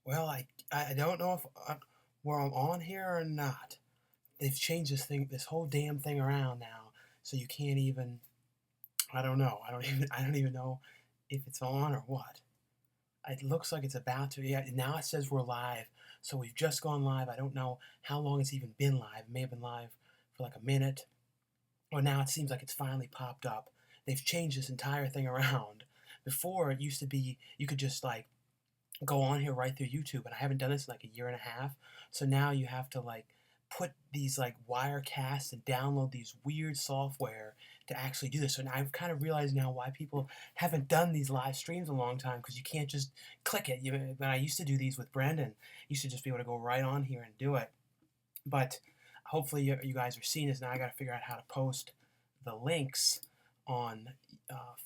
Well, I don't know if where I'm on here or not. They've changed this whole damn thing around now, so you can't even. I don't know. I don't even know if it's on or what. It looks like it's about to. Yeah, now it says we're live, so we've just gone live. I don't know how long it's even been live. It may have been live for like a minute, or now it seems like it's finally popped up. They've changed this entire thing around. Before it used to be you could just like go on here right through YouTube, and I haven't done this in like a year and a half. So now you have to like put these like Wirecasts and download these weird software to actually do this. So now I've kind of realized now why people haven't done these live streams in a long time, because you can't just click it. When I used to do these with Brendan, you used to just be able to go right on here and do it. But hopefully you guys are seeing this now. I got to figure out how to post the links on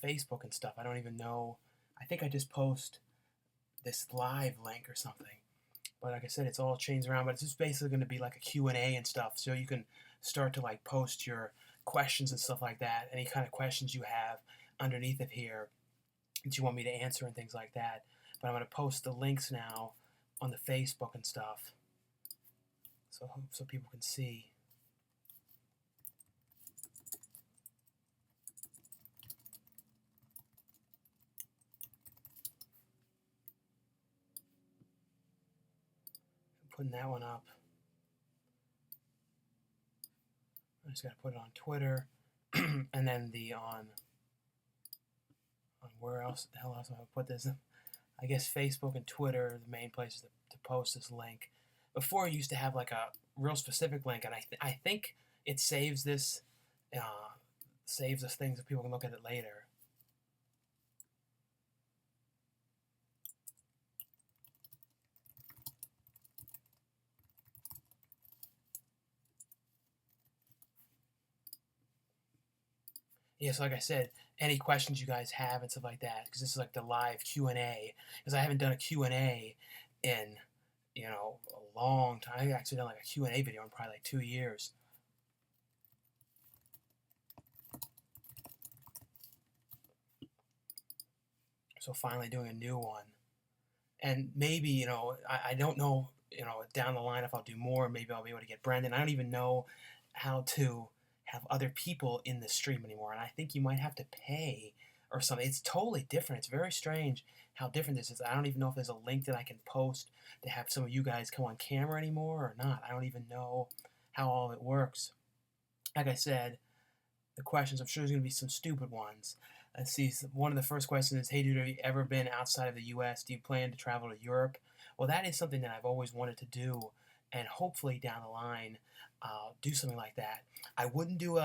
Facebook and stuff. I don't even know. I think I just post this live link or something. But like I said, it's all changed around. But it's just basically going to be like a Q&A and stuff. So you can start to like post your questions and stuff like that. Any kind of questions you have underneath of here that you want me to answer and things like that. But I'm going to post the links now on the Facebook and stuff, so people can see. I'm putting that one up. I just got to put it on Twitter, and then the on where else the hell else am I going to put this? I guess Facebook and Twitter are the main places to post this link. Before, it used to have like a real specific link, and I think it saves this thing so people can look at it later. Yeah, so like I said, any questions you guys have and stuff like that, because this is like the live Q&A, because I haven't done a Q&A in, a long time. I've actually done like a Q&A video in probably like 2 years. So finally doing a new one. And maybe, I don't know, down the line if I'll do more, maybe I'll be able to get Brendan. I don't even know how to have other people in the stream anymore. And I think you might have to pay or something. It's totally different. It's very strange how different this is. I don't even know if there's a link that I can post to have some of you guys come on camera anymore or not. I don't even know how all of it works. Like I said, the questions, I'm sure there's going to be some stupid ones. Let's see, one of the first questions is, hey dude, have you ever been outside of the US? Do you plan to travel to Europe? Well, that is something that I've always wanted to do, and hopefully down the line, do something like that. I wouldn't do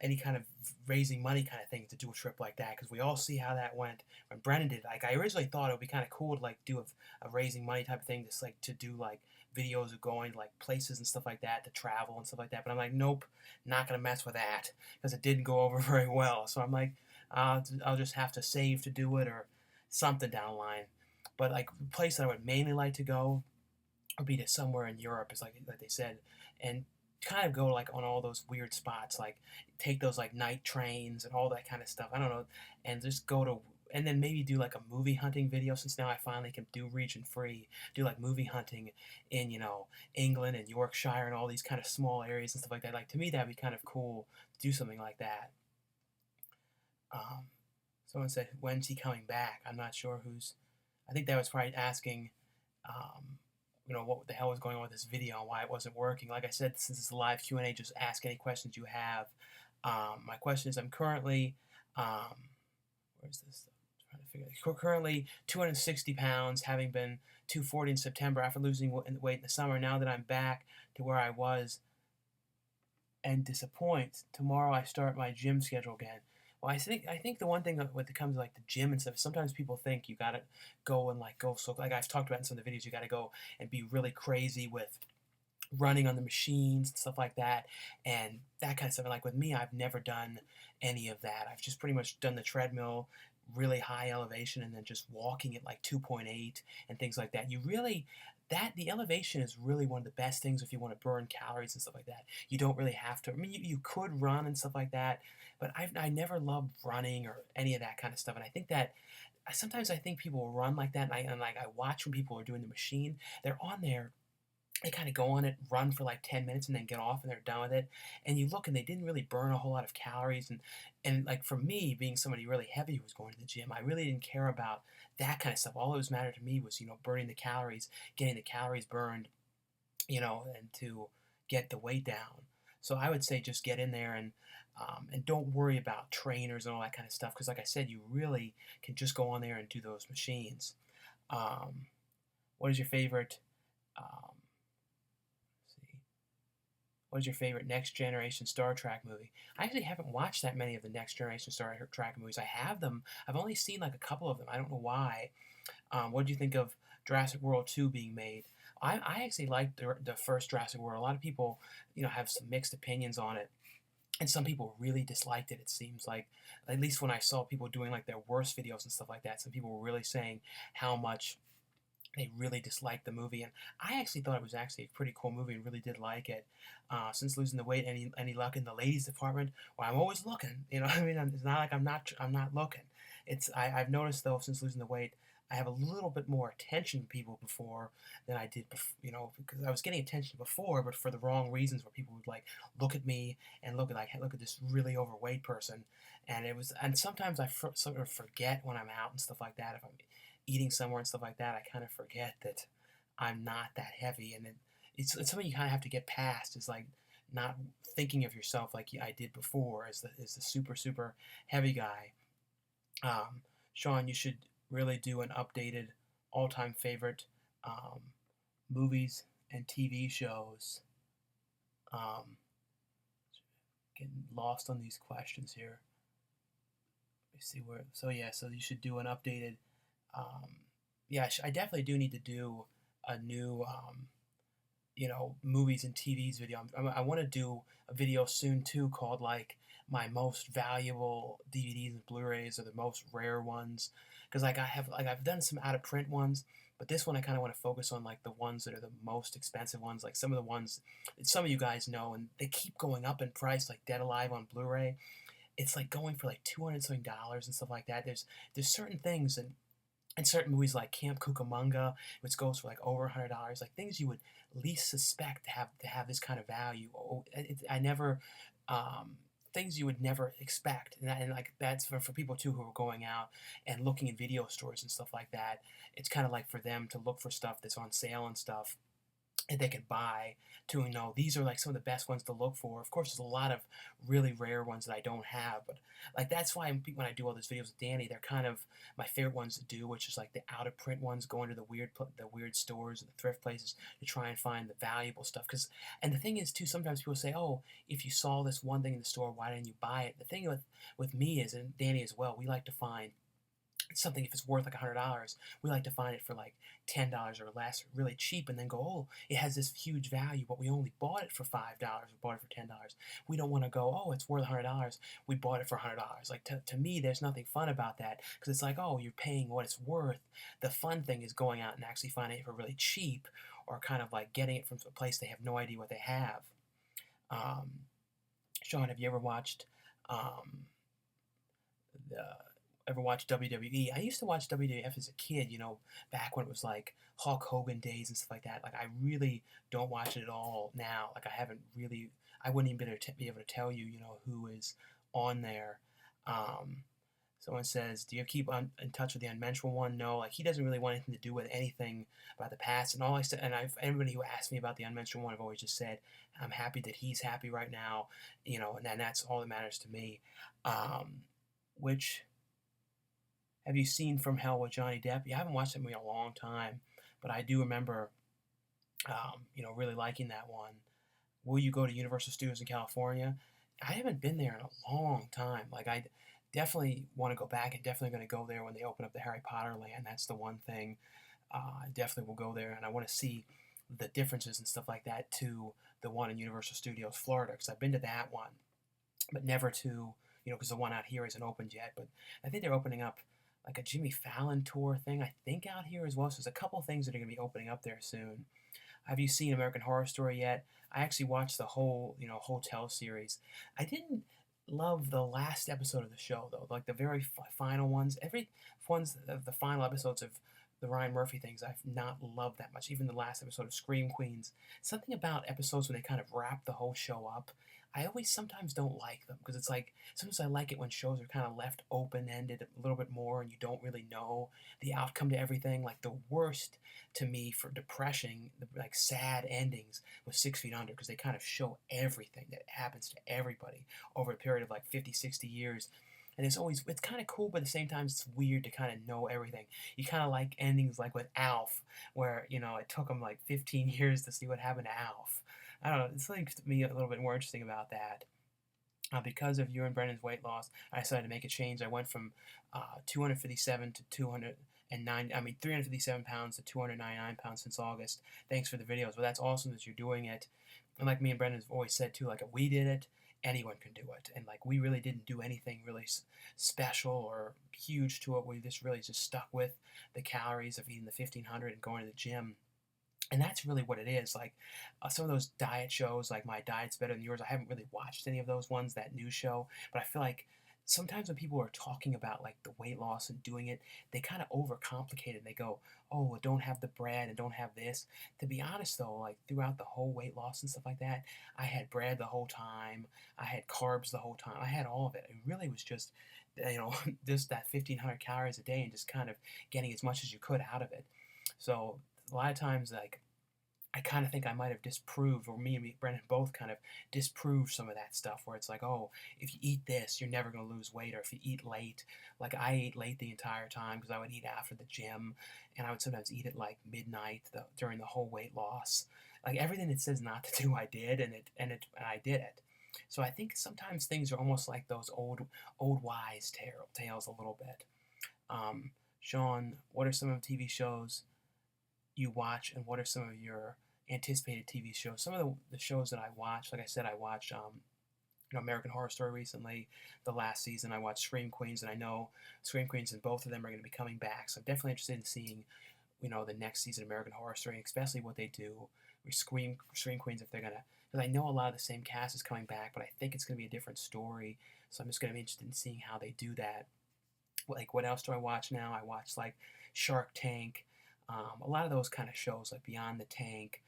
any kind of raising money kind of thing to do a trip like that, because we all see how that went when Brennan did it. Like, I originally thought it would be kind of cool to like do a raising money type of thing, just like to do like videos of going to like places and stuff like that, to travel and stuff like that. But I'm like, nope, not gonna mess with that, because it didn't go over very well. So I'm like, I'll just have to save to do it or something down the line. But like the place that I would mainly like to go would be to somewhere in Europe, is like they said, and kind of go like on all those weird spots, like take those like night trains and all that kind of stuff. I don't know, and just go to, and then maybe do like a movie hunting video, since now I finally can do region free, do like movie hunting in, England and Yorkshire and all these kind of small areas and stuff like that. Like, to me that'd be kind of cool to do something like that. Um, Someone said, when's he coming back? I'm not sure who's. I think that was probably asking, what the hell was going on with this video and why it wasn't working. Like I said, since it's a live Q&A, just ask any questions you have. My question is, I'm currently, where's this? I'm trying to figure it. Currently 260 pounds, having been 240 in September after losing weight in the summer. Now that I'm back to where I was, and disappoint. Tomorrow I start my gym schedule again. Well, I think the one thing when it comes to like the gym and stuff, sometimes people think you gotta go and like go, so like I've talked about in some of the videos, you gotta go and be really crazy with running on the machines and stuff like that, and that kind of stuff. And like with me, I've never done any of that. I've just pretty much done the treadmill, really high elevation, and then just walking at like 2.8 and things like that. The elevation is really one of the best things if you want to burn calories and stuff like that. You don't really have to. I mean, you could run and stuff like that, but I never loved running or any of that kind of stuff. And I think that sometimes I think people run like that, and like I watch when people are doing the machine. They're on there, they kind of go on it, run for like 10 minutes, and then get off, and they're done with it. And you look, and they didn't really burn a whole lot of calories. And like for me, being somebody really heavy who was going to the gym, I really didn't care about that kind of stuff. All that was mattered to me was, burning the calories, getting the calories burned, and to get the weight down. So I would say just get in there and don't worry about trainers and all that kind of stuff, because like I said, you really can just go on there and do those machines. Um, what is your favorite? Um, let's see. What is your favorite Next Generation Star Trek movie? I actually haven't watched that many of the Next Generation Star Trek movies. I have them. I've only seen like a couple of them. I don't know why. What do you think of Jurassic World 2 being made? I actually liked the first Jurassic World. A lot of people, have some mixed opinions on it. And some people really disliked it, it seems like. At least when I saw people doing like their worst videos and stuff like that, some people were really saying how much they really disliked the movie, and I actually thought it was actually a pretty cool movie and really did like it. Since losing the weight, any luck in the ladies department? Well, I'm always looking. I mean, it's not like I'm not looking. I've noticed though, since losing the weight, I have a little bit more attention to people before than I did before. Because I was getting attention before, but for the wrong reasons, where people would like look at me and look at this really overweight person, and sometimes I sort of forget when I'm out and stuff like that, if I'm eating somewhere and stuff like that, I kind of forget that I'm not that heavy, and it's something you kind of have to get past. Is like not thinking of yourself like I did before as the super heavy guy. Sean, you should really do an updated all time favorite um, movies and TV shows. Um, Getting lost on these questions here. Let me see where. So yeah, so you should do an updated. Um, yeah, I definitely do need to do a new, movies and TVs video. I want to do a video soon too, called like my most valuable DVDs and Blu-rays, or the most rare ones. Because I've done some out of print ones, but this one I kind of want to focus on like the ones that are the most expensive ones, like some of the ones that some of you guys know, and they keep going up in price, like Dead Alive on Blu-ray. It's like going for like $200 something and stuff like that. There's certain things, and certain movies like Camp Cucamonga, which goes for like over $100, like things you would least suspect to have this kind of value. I never, things you would never expect, and like that's for people too who are going out and looking in video stores and stuff like that. It's kind of like for them to look for stuff that's on sale and stuff and they could buy, to these are like some of the best ones to look for. Of course, there's a lot of really rare ones that I don't have, but like that's why when I do all these videos with Danny, they're kind of my favorite ones to do, which is like the out of print ones, going to the weird stores and the thrift places to try and find the valuable stuff. And the thing is too, sometimes people say, oh, if you saw this one thing in the store, why didn't you buy it? The thing with me is, and Danny as well, we like to find something. If it's worth like $100, we like to find it for like $10 or less, really cheap, and then go, oh, it has this huge value, but we only bought it for $5, we bought it for $10. We don't want to go, oh, it's worth $100, we bought it for $100. Like to me, there's nothing fun about that, because it's like, oh, you're paying what it's worth. The fun thing is going out and actually finding it for really cheap, or kind of like getting it from a place they have no idea what they have. um, Sean, have you um, the ever watched WWE? I used to watch WWF as a kid, back when it was like Hulk Hogan days and stuff like that. Like I really don't watch it at all now. Like I haven't really, I wouldn't even be able to tell you, who is on there. Um, Someone says, "Do you keep in touch with the unmentionable one?" No, like he doesn't really want anything to do with anything about the past. And all I said, and everybody who asked me about the unmentionable one, I've always just said, I'm happy that he's happy right now, and then that's all that matters to me. Um, which have you seen From Hell with Johnny Depp? Yeah, I haven't watched that movie in a long time, but I do remember, really liking that one. Will you go to Universal Studios in California? I haven't been there in a long time. Like I definitely want to go back, and definitely going to go there when they open up the Harry Potter land. That's the one thing. I definitely will go there, and I want to see the differences and stuff like that to the one in Universal Studios Florida, because I've been to that one, but never to, because the one out here isn't opened yet. But I think they're opening up like a Jimmy Fallon tour thing, I think, out here as well. So there's a couple things that are going to be opening up there soon. Have you seen American Horror Story yet? I actually watched the whole, hotel series. I didn't. love the last episode of the show though, like the very final ones. Every ones of the final episodes of the Ryan Murphy things I've not loved that much. Even the last episode of Scream Queens, something about episodes when they kind of wrap the whole show up. I always sometimes don't like them because it's like sometimes I like it when shows are kind of left open ended a little bit more and you don't really know the outcome to everything. Like the worst to me for depression, like sad endings was 6 Feet Under because they kind of show everything that happens to everybody over a period of like 50, 60 years. And it's kind of cool, but at the same time, it's weird to kind of know everything. You kind of like endings like with Alf, where, it took him like 15 years to see what happened to Alf. I don't know, it's like to me a little bit more interesting about that. Because of you and Brendan's weight loss, I decided to make a change. I went from 257 to 209, 357 pounds to 299 pounds since August. Thanks for the videos. Well, that's awesome that you're doing it. And like me and Brendan have always said too, like if we did it, anyone can do it. And like we really didn't do anything really special or huge to it. We just stuck with the calories of eating the 1500 and going to the gym. And that's really what it is. Like some of those diet shows, like My Diet's Better Than Yours, I haven't really watched any of those ones, that new show, but I feel like sometimes when people are talking about like the weight loss and doing it, they kind of overcomplicate it. And they go, oh, well, don't have the bread and don't have this. To be honest though, like throughout the whole weight loss and stuff like that, I had bread the whole time. I had carbs the whole time. I had all of it. It really was just, just that 1500 calories a day and just kind of getting as much as you could out of it. So a lot of times, like, I kind of think I might have disproved, or me and Brennan both kind of disproved some of that stuff where it's like, oh, if you eat this, you're never going to lose weight. Or if you eat late, like I ate late the entire time because I would eat after the gym and I would sometimes eat at like midnight during the whole weight loss. Like everything it says not to do, I did, and I did it. So I think sometimes things are almost like those old wise tales a little bit. Um, Sean, what are some of the TV shows you watch, and what are some of your anticipated TV shows? Some of the shows that I watch, like I said, I watched American Horror Story recently. The last season, I watched Scream Queens, and I know Scream Queens and both of them are going to be coming back. So I'm definitely interested in seeing the next season of American Horror Story, especially what they do with Scream Queens if they're gonna. Because I know a lot of the same cast is coming back, but I think it's going to be a different story. So I'm just going to be interested in seeing how they do that. Like what else do I watch now? I watch like Shark Tank, a lot of those kind of shows like Beyond the Tank.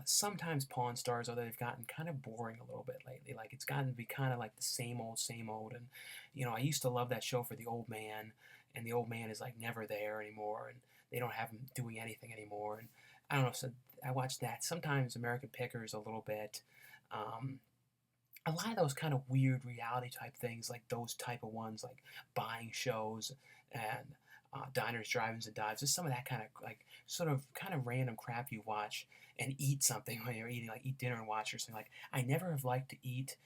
Sometimes Pawn Stars, although they've gotten kind of boring a little bit lately. Like it's gotten to be kind of like the same old, same old. And I used to love that show for the old man, and the old man is like never there anymore, and they don't have him doing anything anymore. And I don't know. So I watch that. Sometimes American Pickers a little bit. Um, a lot of those kind of weird reality type things, like those type of ones, like buying shows and diners, drive-ins, and dives. Just some of that kind of like sort of kind of random crap you watch and eat something when you're eating, like eat dinner and watch or something. Like I never have liked to eat,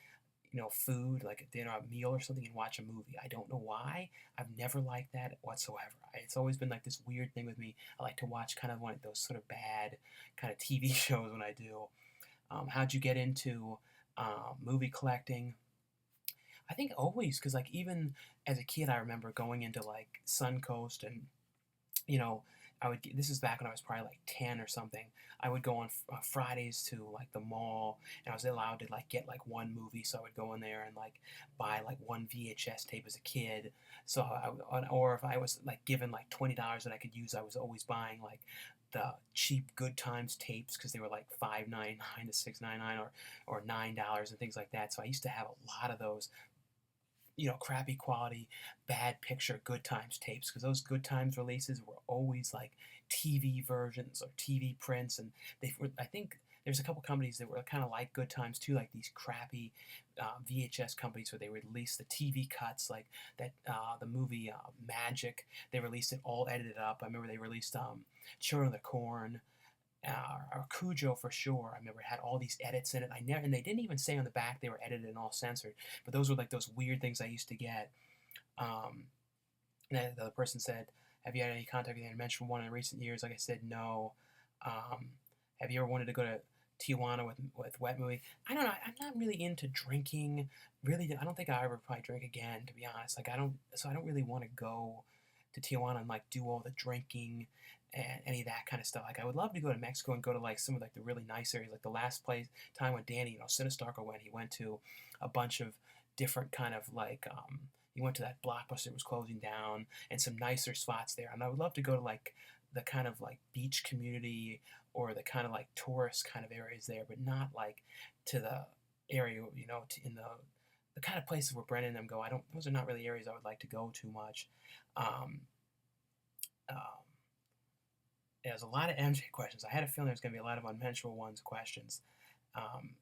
food like a dinner, a meal or something, and watch a movie. I don't know why. I've never liked that whatsoever. It's always been like this weird thing with me. I like to watch kind of one of those sort of bad kind of TV shows when I do. How'd you get into movie collecting? I think always, because like even as a kid, I remember going into like Suncoast and you know, this is back when I was probably like 10 or something. I would go on Fridays to like the mall, and I was allowed to like get like one movie, so I would go in there and like buy like one VHS tape as a kid. So or if I was like given like $20 that I could use, I was always buying like the cheap Good Times tapes because they were like $5.99 to $6.99 or $9 and things like that. So I used to have a lot of those crappy quality, bad picture Good Times tapes because those Good Times releases were always like TV versions or TV prints, and I think there's a couple companies that were kind of like Good Times too, like these crappy VHS companies where they release the TV cuts, like that the movie Magic. They released it all edited up. I remember they released Children of the Corn, or Cujo for sure. I remember it had all these edits in it. And they didn't even say on the back they were edited and all censored. But those were like those weird things I used to get. Um, and then the other person said, "Have you had any contact with the mentioned one in recent years?" Like I said, no. Um, have you ever wanted to go to Tijuana with Wet Movie? I don't know. I'm not really into drinking. Really, I don't think I ever probably drink again. To be honest, like I don't. So I don't really want to go to Tijuana and like do all the drinking and any of that kind of stuff. Like I would love to go to Mexico and go to like some of like the really nice areas. Like the last time when Danny, Sinistarco went, he went to a bunch of different kind of like you went to that Blockbuster that was closing down, and some nicer spots there. And I would love to go to like the kind of like beach community or the kind of like tourist kind of areas there, but not like to the area, in the kind of places where Brennan and them go. I don't. Those are not really areas I would like to go too much. Um, um, there's a lot of MJ questions. I had a feeling there's going to be a lot of unmentionable ones questions.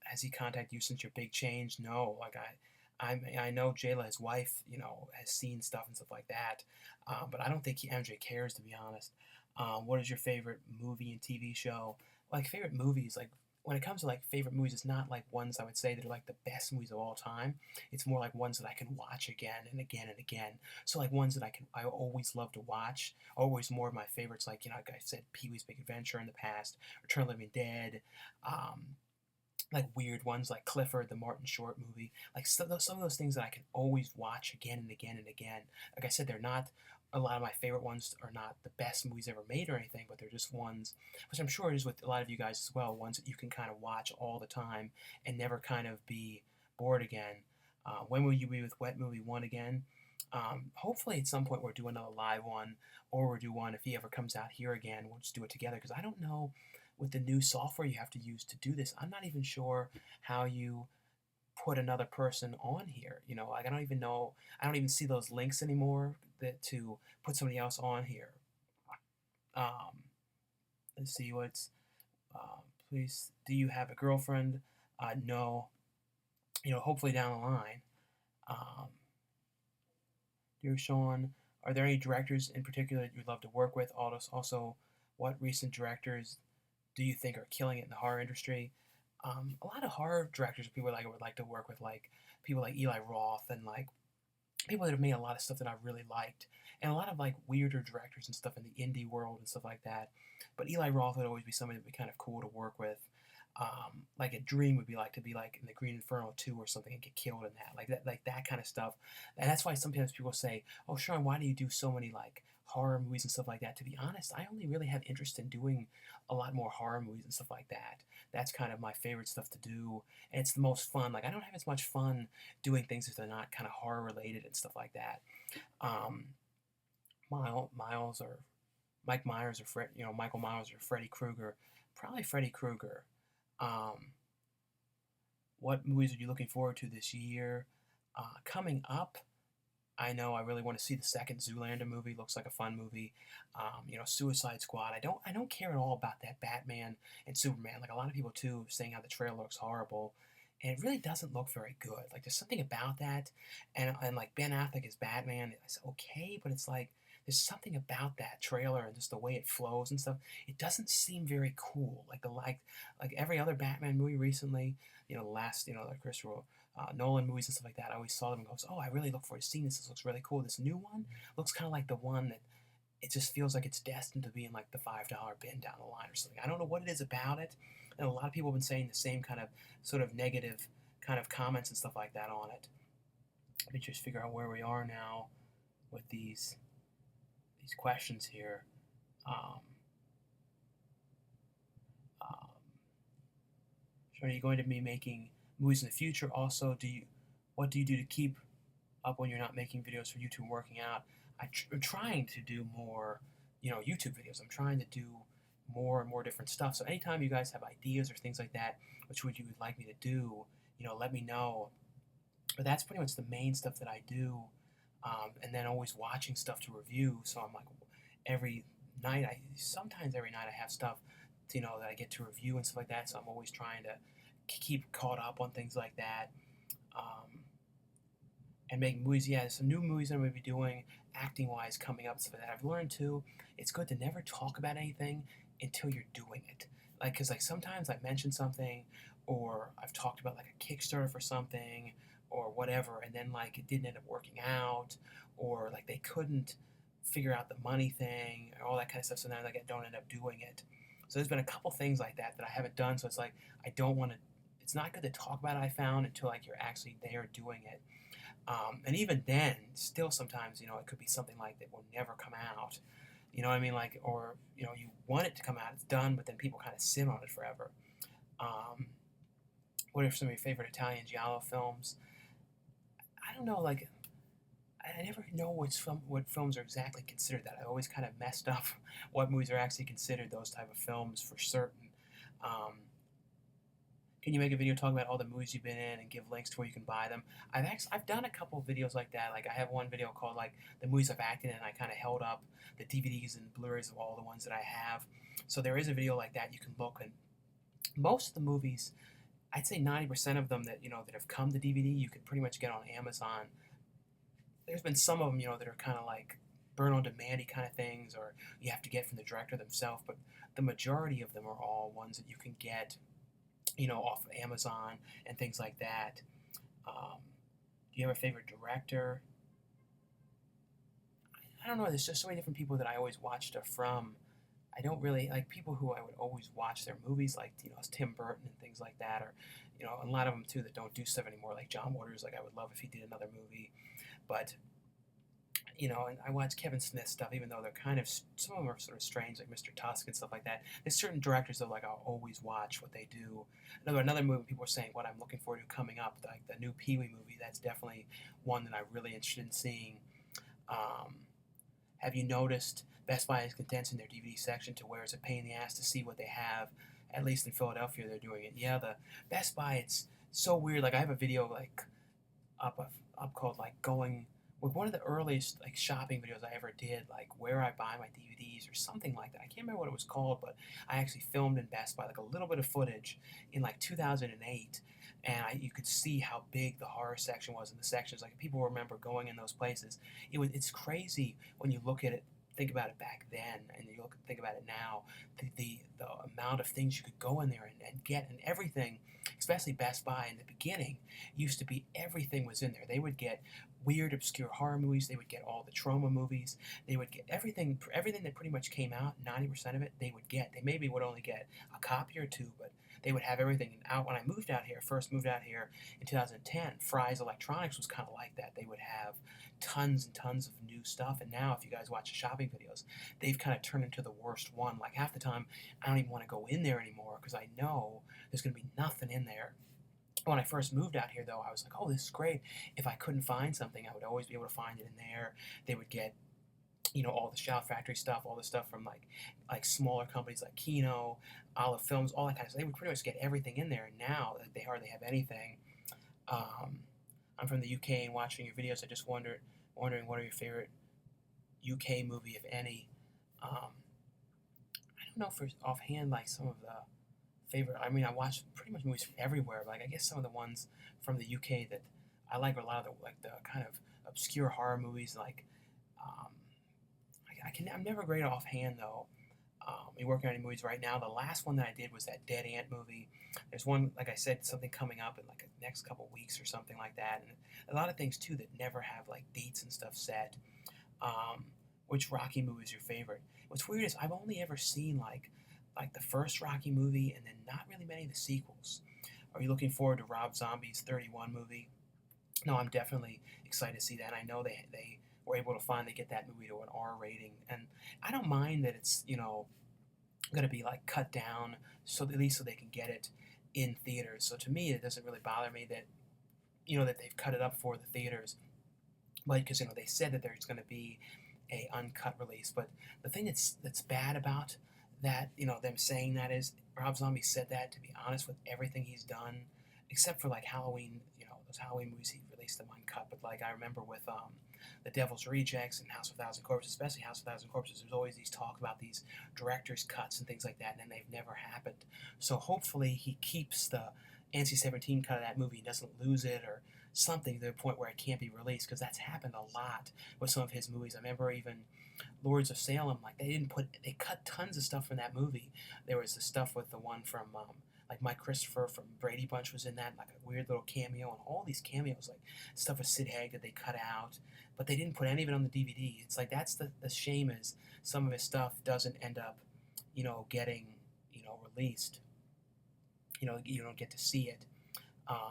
Has he contacted you since your big change? No. Like I know Jayla, his wife, has seen stuff and stuff like that. But I don't think MJ cares, to be honest. What is your favorite movie and TV show? Like favorite movies, like when it comes to like favorite movies, it's not like ones I would say that are like the best movies of all time. It's more like ones that I can watch again and again and again. So like ones that I always love to watch. Always more of my favorites, like like I said, Pee Wee's Big Adventure in the past, Return of the Living Dead. Like weird ones like Clifford, the Martin Short movie, like some of those things that I can always watch again and again and again. Like I said, they're not a lot of my favorite ones are not the best movies ever made or anything, but they're just ones, which I'm sure it is with a lot of you guys as well, ones that you can kind of watch all the time and never kind of be bored again. When will you be with Wet Movie 1 again? Hopefully at some point we'll do another live one, or we'll do one if he ever comes out here again. We'll just do it together, because I don't know with the new software you have to use to do this. I'm not even sure how you put another person on here. Like I don't even know. I don't even see those links anymore to put somebody else on here. Um, let's see what's. Please, do you have a girlfriend? No. Hopefully down the line. Um, Dear Sean, are there any directors in particular that you'd love to work with? Also, what recent directors do you think are killing it in the horror industry? A lot of horror directors are people like I would like to work with, like people like Eli Roth and like people that have made a lot of stuff that I really liked, and a lot of like weirder directors and stuff in the indie world and stuff like that. But Eli Roth would always be somebody that would be kind of cool to work with. Like a dream would be like to be like in the Green Inferno 2 or something and get killed in that, like that kind of stuff. And that's why sometimes people say, "Oh, Sean, why do you do so many like horror movies and stuff like that?" To be honest, I only really have interest in doing a lot more horror movies and stuff like that. That's kind of my favorite stuff to do, and it's the most fun. Like I don't have as much fun doing things if they're not kind of horror related and stuff like that. Um, Miles or Mike Myers or Michael Myers or Freddy Krueger. Probably Freddy Krueger. Um, what movies are you looking forward to this year? Coming up, I know I really want to see the second Zoolander movie. Looks like a fun movie. Suicide Squad. I don't care at all about that Batman and Superman. Like a lot of people too, saying how the trailer looks horrible, and it really doesn't look very good. Like there's something about that, and like Ben Affleck as Batman, it's okay, but it's like there's something about that trailer and just the way it flows and stuff. It doesn't seem very cool. Like every other Batman movie recently, the last like Christopher Nolan movies and stuff like that. I always saw them and goes, oh, I really look forward to seeing this. This looks really cool. This new one looks kind of like the one that it just feels like it's destined to be in like the $5 bin down the line or something. I don't know what it is about it. And a lot of people have been saying the same kind of sort of negative kind of comments and stuff like that on it. Let me just figure out where we are now with these questions here. Um, um, so are you going to be making movies in the future? Also, what do you do to keep up when you're not making videos for YouTube and working out? I'm trying to do more, YouTube videos. I'm trying to do more and more different stuff. So anytime you guys have ideas or things like that, which would you would like me to do, let me know. But that's pretty much the main stuff that I do. And then always watching stuff to review. So I'm like sometimes every night I have stuff, that I get to review and stuff like that. So I'm always trying to keep caught up on things like that. And making movies. Yeah, there's some new movies I'm going to be doing acting wise coming up. So that I've learned too, it's good to never talk about anything until you're doing it. Because sometimes I mention something, or I've talked about like a Kickstarter for something, or whatever, and then like it didn't end up working out, or like they couldn't figure out the money thing, or all that kind of stuff. So now like I don't end up doing it. So there's been a couple things like that I haven't done. So it's like I don't want to. It's not good to talk about it, I found, until like you're actually there doing it. And even then, still sometimes, it could be something like that will never come out. You know what I mean? Like, or, you want it to come out, it's done, but then people kind of sit on it forever. What are some of your favorite Italian giallo films? I don't know, like I never know what films are exactly considered that. I always kind of messed up what movies are actually considered those type of films for certain. Um, can you make a video talking about all the movies you've been in and give links to where you can buy them? I've done a couple of videos like that. Like I have one video called like the movies I've acted in. And I kind of held up the DVDs and Blu-rays of all the ones that I have. So there is a video like that you can look. And most of the movies, I'd say 90% of them that that have come to DVD, you can pretty much get on Amazon. There's been some of them that are kind of like burn on demandy kind of things, or you have to get from the director themselves. But the majority of them are all ones that you can get off of Amazon and things like that. Um, do you have a favorite director? I don't know. There's just so many different people that I always watch stuff from. I don't really like people who I would always watch their movies, like Tim Burton and things like that, or a lot of them too that don't do stuff anymore, like John Waters. Like I would love if he did another movie, but and I watch Kevin Smith stuff, even though they're kind of some of them are sort of strange, like Mr. Tusk and stuff like that. There's certain directors that like I'll always watch what they do. Another movie people are saying what I'm looking forward to coming up, like the new Pee Wee movie. That's definitely one that I'm really interested in seeing. Um, have you noticed Best Buy is condensing their DVD section to where it's a pain in the ass to see what they have? At least in Philadelphia, they're doing it. Yeah, the Best Buy, it's so weird. Like I have a video like up called like going with one of the earliest like shopping videos I ever did, like where I buy my DVDs or something like that. I can't remember what it was called, but I actually filmed in Best Buy like a little bit of footage in like 2008, and you could see how big the horror section was in the sections. Like people remember going in those places. It's crazy when you look at it. Think about it back then, and you think about it now. The amount of things you could go in there and get, and everything, especially Best Buy in the beginning, used to be everything was in there. They would get weird, obscure horror movies. They would get all the trauma movies. They would get everything that pretty much came out. 90% of it they would get. They maybe would only get a copy or two, but they would have everything. And out when I first moved out here in 2010, Fry's Electronics was kind of like that. They would have tons and tons of new stuff. And now, if you guys watch the shopping videos, they've kind of turned into the worst one. Like half the time, I don't even want to go in there anymore because I know there's going to be nothing in there. When I first moved out here, though, I was like, oh, this is great. If I couldn't find something, I would always be able to find it in there. They would get, all the Shout Factory stuff, all the stuff from like smaller companies like Kino, Olive Films, all that kind of stuff. They would pretty much get everything in there. And now they hardly have anything. Um, I'm from the UK, and watching your videos, I just wondering what are your favorite UK movie, if any. I don't know for offhand like some of the favorite. I mean, I watch pretty much movies from everywhere. But like I guess some of the ones from the UK that I like are a lot of the kind of obscure horror movies. Like um, I'm never great offhand though. I'm working on any movies right now. The last one that I did was that Dead Ant movie. There's one, like I said, something coming up in like the next couple weeks or something like that, and a lot of things too that never have like dates and stuff set. Um, which Rocky movie is your favorite? What's weird is I've only ever seen like the first Rocky movie and then not really many of the sequels. Are you looking forward to Rob Zombie's 31 movie? No, I'm definitely excited to see that. I know they were able to finally get that movie to an R rating, and I don't mind that it's going to be like cut down so at least so they can get it in theaters. So to me, it doesn't really bother me that that they've cut it up for the theaters, like because they said that there's going to be a uncut release. But the thing that's bad about that, them saying that is Rob Zombie said that, to be honest, with everything he's done, except for like Halloween, those Halloween movies he released them uncut. But like I remember with The Devil's Rejects and House of a Thousand Corpses, especially House of a Thousand Corpses, there's always these talk about these director's cuts and things like that, and then they've never happened. So hopefully he keeps the NC-17 cut of that movie, doesn't lose it or something to the point where it can't be released, because that's happened a lot with some of his movies. I remember even Lords of Salem, like they cut tons of stuff from that movie. There was the stuff with the one from like Mike Christopher from Brady Bunch was in that, like a weird little cameo, and all these cameos, like stuff with Sid Haig that they cut out, but they didn't put any of it on the DVD. It's like that's the shame, is some of his stuff doesn't end up, getting, released. You don't get to see it.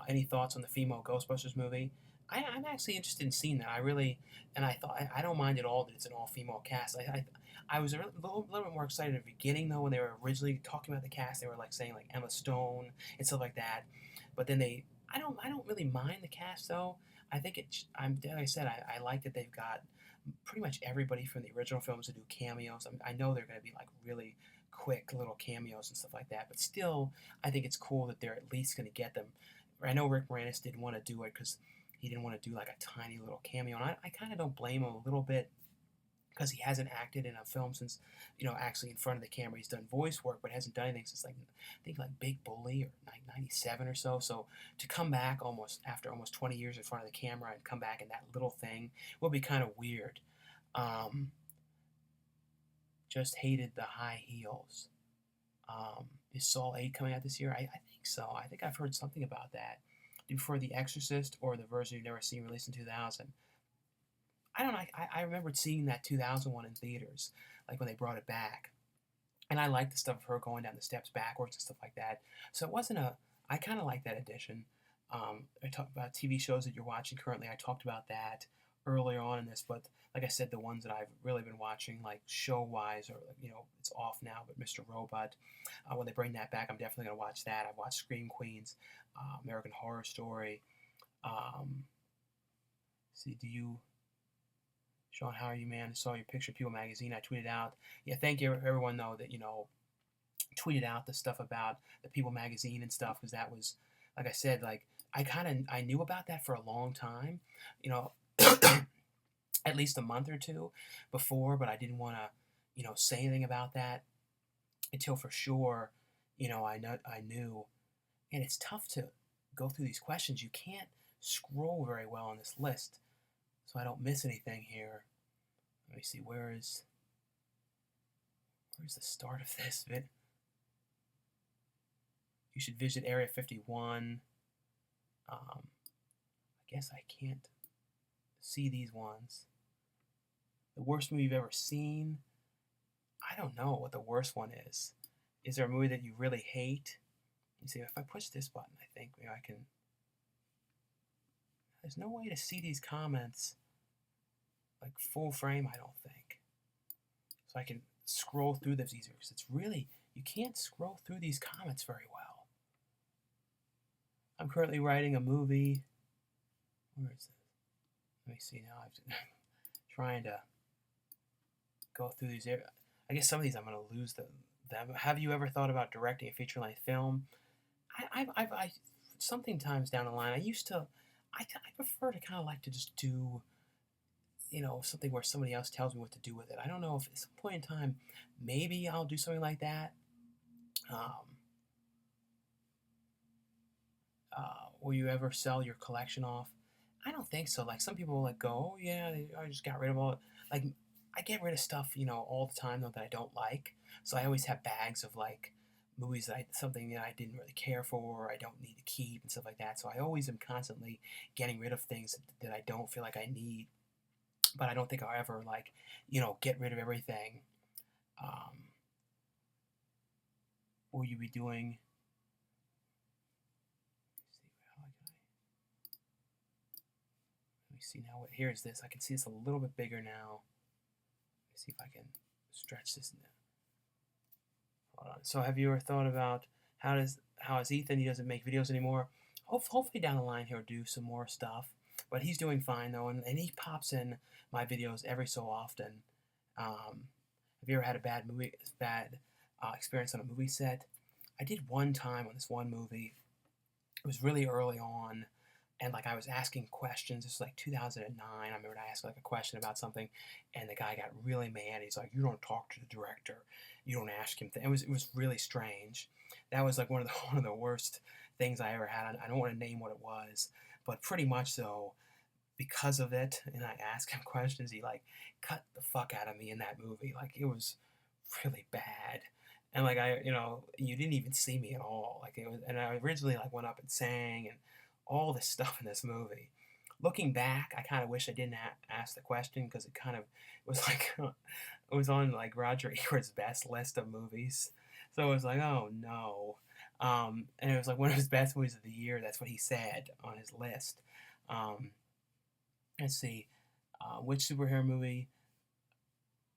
Any thoughts on the female Ghostbusters movie? I'm actually interested in seeing that. I don't mind at all that it's an all-female cast. I was little bit more excited at the beginning, though, when they were originally talking about the cast. They were like saying like Emma Stone and stuff like that. But then I don't really mind the cast though. I think like I said, I like that they've got pretty much everybody from the original films to do cameos. I know they're going to be like really quick little cameos and stuff like that, but still, I think it's cool that they're at least going to get them. I know Rick Moranis didn't want to do it because he didn't want to do like a tiny little cameo, and I kind of don't blame him a little bit because he hasn't acted in a film since, actually in front of the camera. He's done voice work, but hasn't done anything since like I think like Big Bully or like '97 or so. So to come back after almost 20 years in front of the camera and come back in that little thing will be kind of weird. Um, just hated the high heels. Is Saw 8 coming out this year? I think so. I think I've heard something about that. Before The Exorcist or the version you've never seen released in 2000. I don't know. I remembered seeing that 2000 one in theaters, like when they brought it back. And I liked the stuff of her going down the steps backwards and stuff like that. So it wasn't a. I kind of like that edition. I talked about TV shows that you're watching currently. I talked about that earlier on in this, but like I said, the ones that I've really been watching, like show wise, or it's off now. But Mr. Robot, when they bring that back, I'm definitely gonna watch that. I've watched Scream Queens, American Horror Story. Um, see, do you? Sean, how are you, man? I saw your picture, People Magazine. I tweeted out. Yeah, thank you, everyone, though, that, tweeted out the stuff about the People Magazine and stuff, because that was, like I said, like, I knew about that for a long time, you know, at least a month or two before, but I didn't want to, say anything about that until for sure, I knew. And it's tough to go through these questions. You can't scroll very well on this list, so I don't miss anything here. Let me see, where's the start of this bit? You should visit Area 51. I guess I can't see these ones. The worst movie you've ever seen? I don't know what the worst one is. Is there a movie that you really hate? You see, if I push this button, I think maybe I can. There's no way to see these comments like full frame, I don't think. So I can scroll through this easier, because it's really, you can't scroll through these comments very well. I'm currently writing a movie. Where is it? Let me see now. I'm trying to go through these. I guess some of these I'm going to lose them. Have you ever thought about directing a feature-length film? I sometimes down the line, I prefer to kind of like to just do, something where somebody else tells me what to do with it. I don't know if at some point in time, maybe I'll do something like that. Will you ever sell your collection off? I don't think so. Like some people like go, oh yeah, I just got rid of all it. Like I get rid of stuff, all the time though that I don't like. So I always have bags of like movies something that I didn't really care for, or I don't need to keep and stuff like that. So I always am constantly getting rid of things that I don't feel like I need. But I don't think I'll ever like, get rid of everything. Will you be doing? Let me see now. Here's this. I can see this a little bit bigger now. Let me see if I can stretch this now. Hold on. So have you ever thought about how is Ethan? He doesn't make videos anymore. Hopefully down the line he'll do some more stuff. But he's doing fine though, and he pops in my videos every so often. Have you ever had a bad experience on a movie set? I did one time on this one movie. It was really early on, and like I was asking questions. This was like 2009. I remember I asked like a question about something, and the guy got really mad. He's like, "You don't talk to the director. You don't ask him." It was really strange. That was like one of the worst things I ever had. I don't want to name what it was, but pretty much so. Because of it, and I asked him questions, he like cut the fuck out of me in that movie. Like it was really bad, and like you didn't even see me at all. Like it was, and I originally like went up and sang and all this stuff in this movie. Looking back, I kind of wish I didn't ask the question, because it kind of was like it was on like Roger Ebert's best list of movies, so it was like, oh no, and it was like one of his best movies of the year. That's what he said on his list. Let's see. Which superhero movie?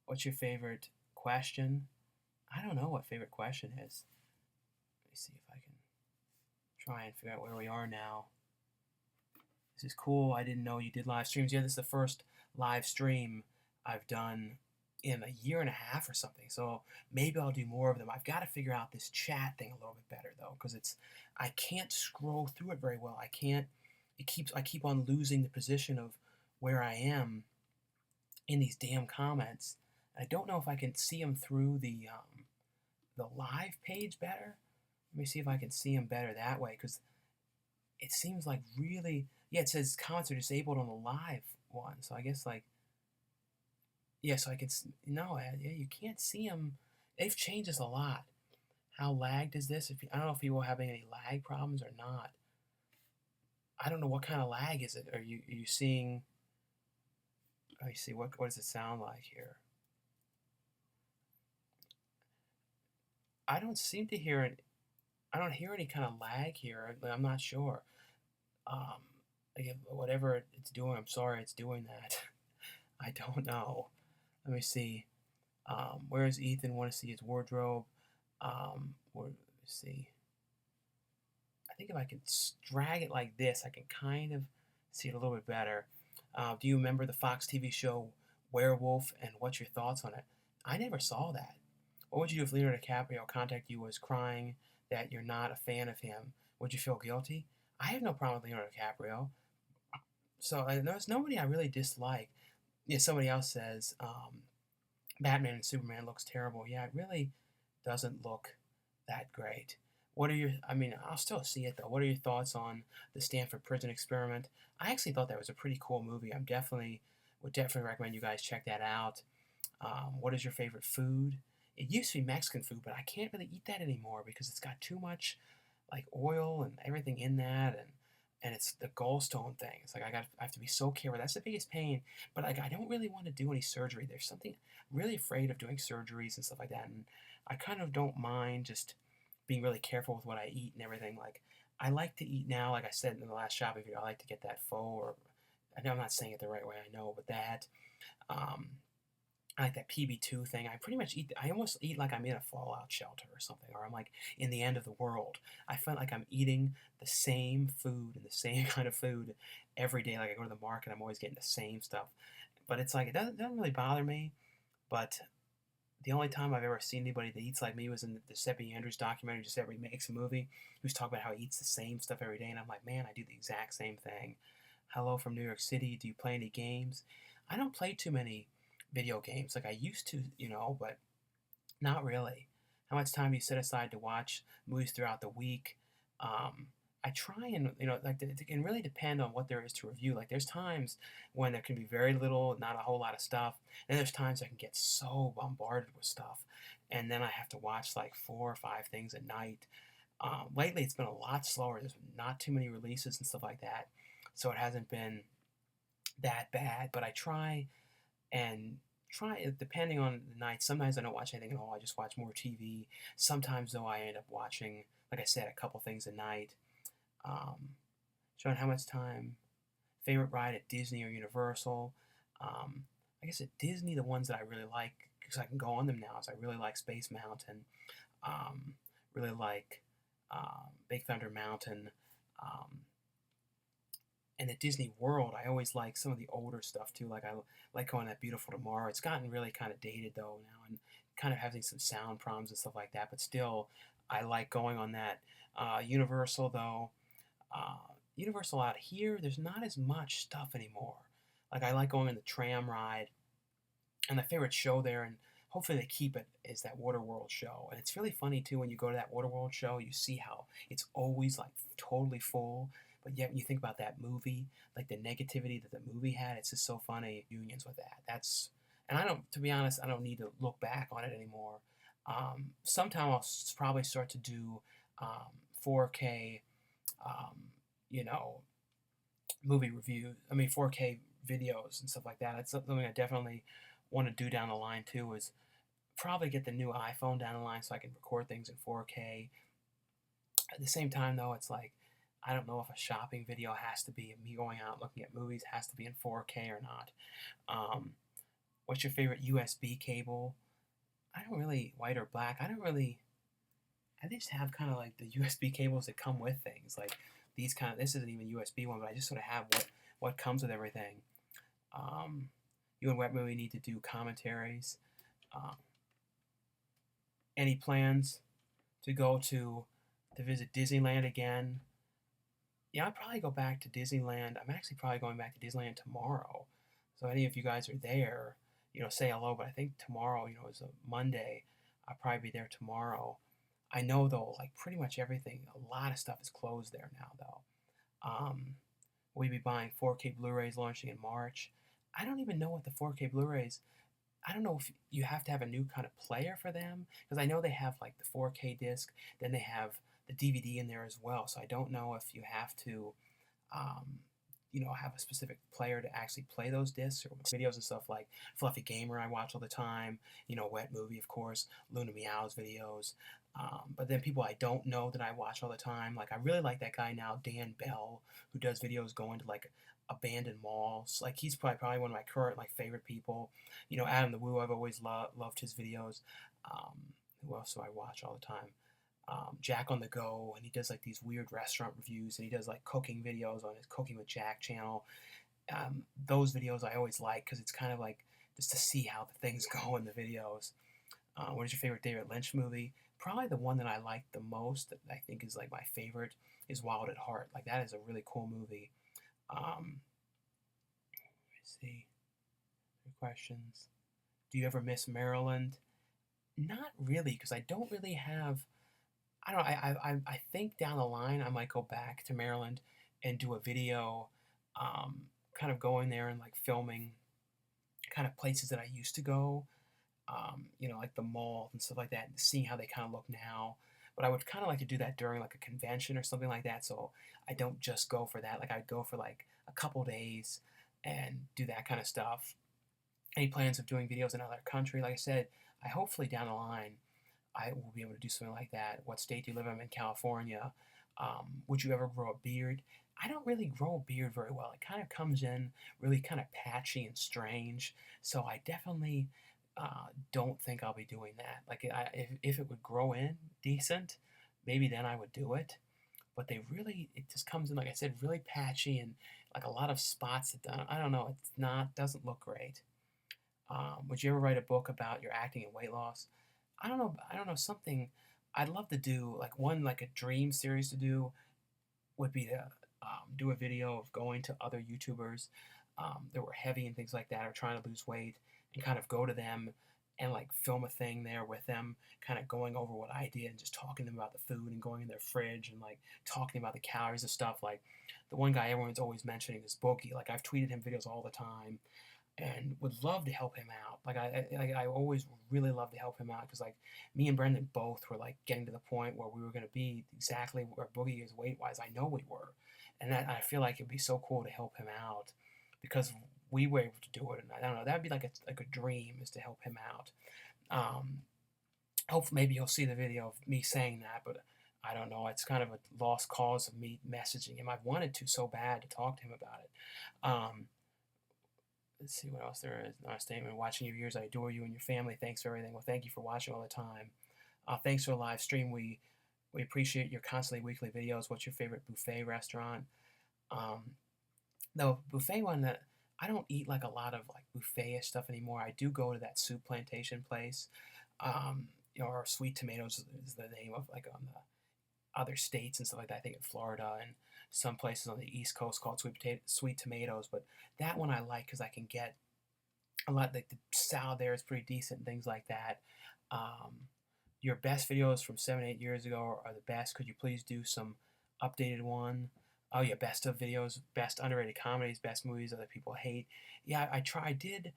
What's your favorite question? I don't know what favorite question is. Let me see if I can try and figure out where we are now. This is cool. I didn't know you did live streams. Yeah, this is the first live stream I've done in a year and a half or something. So maybe I'll do more of them. I've got to figure out this chat thing a little bit better though, because I can't scroll through it very well. I can't. I keep on losing the position of where I am in these damn comments. I don't know if I can see them through the live page better. Let me see if I can see them better that way, because it seems like really, yeah, it says comments are disabled on the live one. So I guess like, yeah, so I can, no, yeah, you can't see them. They've changed this a lot. How lagged is this? I don't know if people are having any lag problems or not. I don't know what kind of lag is it. Are you seeing? Let me see, what does it sound like here? I don't seem to hear it. I don't hear any kind of lag here. I'm not sure. Um, Again, whatever it's doing, I'm sorry it's doing that. I don't know. Let me see. Where is Ethan? Want to see his wardrobe? Let's see. I think if I can drag it like this, I can kind of see it a little bit better. Do you remember the Fox TV show Werewolf, and what's your thoughts on it? I never saw that. What would you do if Leonardo DiCaprio contacted you, was crying that you're not a fan of him? Would you feel guilty? I have no problem with Leonardo DiCaprio. So there's nobody I really dislike. Yeah, somebody else says Batman and Superman looks terrible. Yeah, it really doesn't look that great. What are your? I mean, I'll still see it though. What are your thoughts on the Stanford Prison Experiment? I actually thought that was a pretty cool movie. Would definitely recommend you guys check that out. What is your favorite food? It used to be Mexican food, but I can't really eat that anymore because it's got too much like oil and everything in that, and it's the gallstone thing. It's like I have to be so careful. That's the biggest pain. But like I don't really want to do any surgery. There's something really afraid of doing surgeries and stuff like that, and I kind of don't mind just being really careful with what I eat and everything. Like I like to eat now, like I said in the last shopping video, I like to get that faux, or I know I'm not saying it the right way, I know, but that. Um, I like that PB2 thing. I pretty much eat. I almost eat like I'm in a fallout shelter or something, or I'm like in the end of the world. I feel like I'm eating the same food and the same kind of food every day. Like I go to the market, I'm always getting the same stuff. But it's like it doesn't really bother me. But the only time I've ever seen anybody that eats like me was in the Giuseppe Andrews documentary, Giuseppe Makes a Movie. He was talking about how he eats the same stuff every day, and I'm like, man, I do the exact same thing. Hello from New York City. Do you play any games? I don't play too many video games like I used to, but not really. How much time do you set aside to watch movies throughout the week? Um, I try and, like it can really depend on what there is to review. Like there's times when there can be very little, not a whole lot of stuff. And there's times I can get so bombarded with stuff. And then I have to watch like 4 or 5 things a night. Lately, it's been a lot slower. There's not too many releases and stuff like that. So it hasn't been that bad. But I try it depending on the night. Sometimes I don't watch anything at all. I just watch more TV. Sometimes though I end up watching, like I said, a couple things a night. Um, Showing how much time. Favorite ride at Disney or Universal. I guess at Disney, the ones that I really like because I can go on them now is I really like Space Mountain. Um, really like Big Thunder Mountain. Um, and at Disney World, I always like some of the older stuff too. Like I like going that Beautiful Tomorrow. It's gotten really kind of dated though now, and kind of having some sound problems and stuff like that. But still, I like going on that. Universal though, Universal out here, there's not as much stuff anymore. Like I like going on the tram ride, and my favorite show there, and hopefully they keep it, is that Waterworld show. And it's really funny too when you go to that Waterworld show, you see how it's always like totally full. But yet when you think about that movie, like the negativity that the movie had, it's just so funny. Unions with that. And I don't, to be honest, I don't need to look back on it anymore. Sometime I'll probably start to do 4K, um, you know, movie reviews. I mean, 4K videos and stuff like that. It's something I definitely want to do down the line too. Is probably get the new iPhone down the line so I can record things in 4K. At the same time, though, it's like I don't know if a shopping video has to be me going out looking at movies has to be in 4K or not. Um, what's your favorite USB cable? I don't really white or black. I don't really. I just have kind of like the USB cables that come with things, like this isn't even USB one, but I just sort of have what comes with everything. You and Wet Movie need to do commentaries. Uh, any plans to go to visit Disneyland again? Yeah, I'd probably go back to Disneyland. I'm actually probably going back to Disneyland tomorrow. So any of you guys are there, say hello. But I think tomorrow, is a Monday. I'll probably be there tomorrow. I know though, like pretty much everything, a lot of stuff is closed there now though. We'll be buying 4K Blu-rays launching in March. I don't even know what the 4K Blu-rays. I don't know if you have to have a new kind of player for them, because I know they have like the 4K disc, then they have the DVD in there as well. So I don't know if you have to, um, have a specific player to actually play those discs or videos and stuff like Fluffy Gamer I watch all the time, Wet Movie, of course, Luna Meow's videos. But then people I don't know that I watch all the time, like I really like that guy now, Dan Bell, who does videos going to like abandoned malls. Like he's probably one of my current like favorite people. Adam the Woo, I've always loved his videos. Who else do I watch all the time? Jack on the Go, and he does like these weird restaurant reviews, and he does like cooking videos on his Cooking with Jack channel. Those videos I always like because it's kind of like just to see how the things go in the videos. What is your favorite David Lynch movie? Probably the one that I like the most, that I think is like my favorite, is Wild at Heart. Like that is a really cool movie. Let me see. Questions. Do you ever miss Maryland? Not really, because I don't really have. I don't know. I think down the line I might go back to Maryland and do a video, kind of going there and like filming kind of places that I used to go, like the mall and stuff like that, and seeing how they kind of look now. But I would kind of like to do that during like a convention or something like that, so I don't just go for that. Like I'd go for like a couple days and do that kind of stuff. Any plans of doing videos in another country? Like I said, I hopefully down the line I will be able to do something like that. What state do you live in? I'm in California. Would you ever grow a beard? I don't really grow a beard very well. It kind of comes in really kind of patchy and strange. So I definitely don't think I'll be doing that. Like if it would grow in decent, maybe then I would do it. But it just comes in, like I said, really patchy and like a lot of spots that I don't know. Doesn't look great. Would you ever write a book about your acting and weight loss? I don't know. I don't know, something I'd love to do. Like a dream series to do would be to do a video of going to other YouTubers that were heavy and things like that, or trying to lose weight, and kind of go to them and like film a thing there with them, kind of going over what I did and just talking to them about the food and going in their fridge and like talking about the calories and stuff. Like the one guy everyone's always mentioning is Boogie. Like I've tweeted him videos all the time and would love to help him out. I always really love to help him out, because like me and Brendan both were like getting to the point where we were going to be exactly where Boogie is weight wise. I know we were, and that I feel like it'd be so cool to help him out because we were able to do it. And I don't know, that'd be like a dream, is to help him out. Hopefully maybe you'll see the video of me saying that, but I don't know. It's kind of a lost cause of me messaging him. I've wanted to so bad to talk to him about it. Let's see what else there is. Another statement. Watching your years, I adore you and your family. Thanks for everything. Well, thank you for watching all the time. Thanks for the live stream. We appreciate your constantly weekly videos. What's your favorite buffet restaurant? The buffet one that I don't eat like a lot of like buffet-ish stuff anymore. I do go to that soup plantation place. Or Sweet Tomatoes is the name of like on the other states and stuff like that. I think in Florida and some places on the East Coast called Sweet Tomatoes. But that one I like because I can get a lot. Like the salad there is pretty decent and things like that. Your best videos from 7-8 years ago are the best. Could you please do some updated one? Oh yeah, best of videos, best underrated comedies, best movies other people hate. Yeah, I did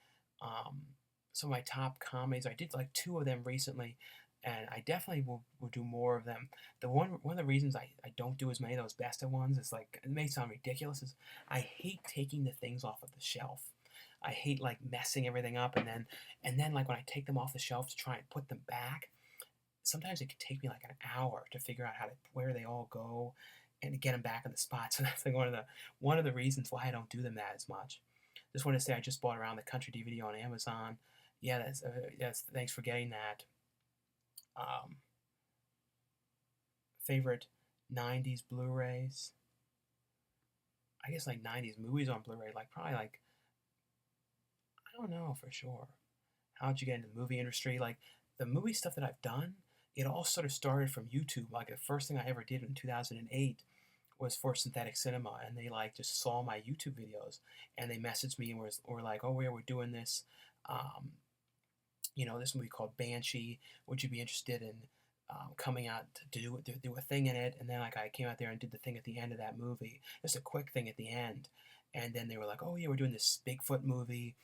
some of my top comedies. I did like 2 of them recently, and I definitely will do more of them. One of the reasons I don't do as many of those best of ones is, like, it may sound ridiculous, is I hate taking the things off of the shelf. I hate like messing everything up, and then like when I take them off the shelf to try and put them back, sometimes it can take me like an hour to figure out where they all go and to get them back in the spot. So that's like one of the reasons why I don't do them that as much. Just want to say I just bought Around the Country DVD on Amazon. Yeah, that's thanks for getting that. Favorite 90s Blu-rays. I guess like 90s movies on Blu-ray, like probably like, I don't know for sure. How'd you get into the movie industry? Like the movie stuff that I've done, it all sort of started from YouTube. Like the first thing I ever did in 2008 was for Synthetic Cinema, and they like just saw my YouTube videos, and they messaged me and were like, "Oh, yeah, we're doing this, um, this movie called Banshee. Would you be interested in coming out to do a thing in it?" And then like I came out there and did the thing at the end of that movie, just a quick thing at the end. And then they were like, "Oh yeah, we're doing this Bigfoot movie,"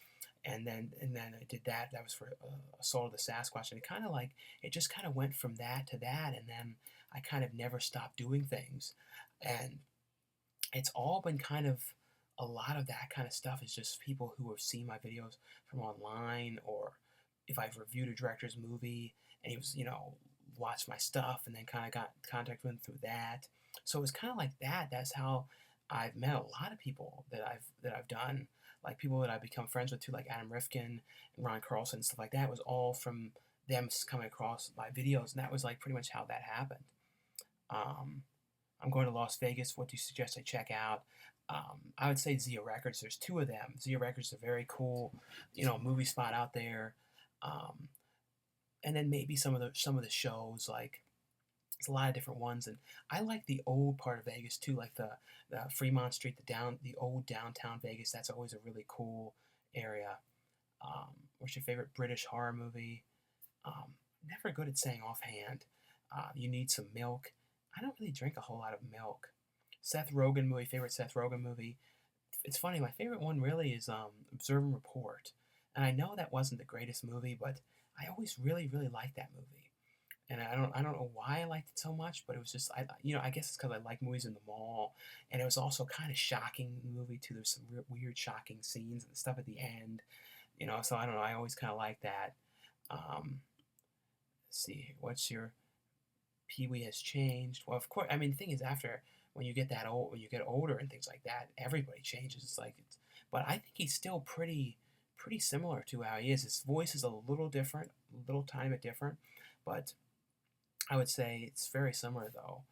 and then I did that. That was for Assault of the Sasquatch, and it kind of like it just kind of went from that to that, and then I kind of never stopped doing things, and it's all been kind of a lot of that kind of stuff is just people who have seen my videos from online, or if I've reviewed a director's movie and he was, watched my stuff and then kind of got contact with him through that. So it was kind of like that. That's how I've met a lot of people that I've done, like people that I've become friends with too, like Adam Rifkin and Ron Carlson, stuff like that. It was all from them coming across my videos, and that was like pretty much how that happened. Um, I'm going to Las Vegas. What do you suggest I check out? I would say Zia Records. There's two of them. Zia Records is a very cool, movie spot out there. Um, and then maybe some of the shows, like it's a lot of different ones. And I like the old part of Vegas too, like the Fremont Street, the old downtown Vegas. That's always a really cool area. What's your favorite British horror movie? Um, Never good at saying offhand. You need some milk. I don't really drink a whole lot of milk. Seth Rogen movie, favorite Seth Rogen movie. It's funny, my favorite one really is Observe and Report. And I know that wasn't the greatest movie, but I always really, really liked that movie. And I don't know why I liked it so much, but it was just I guess it's because I like movies in the mall, and it was also kind of shocking movie too. There's some weird, shocking scenes and stuff at the end, So I don't know. I always kind of like that. Let's see, what's your Pee Wee has changed. Well, of course. I mean, the thing is, after when you get that old, when you get older and things like that, everybody changes. But I think he's still pretty similar to how he is. His voice is a little different, a little tiny bit different, but I would say it's very similar though.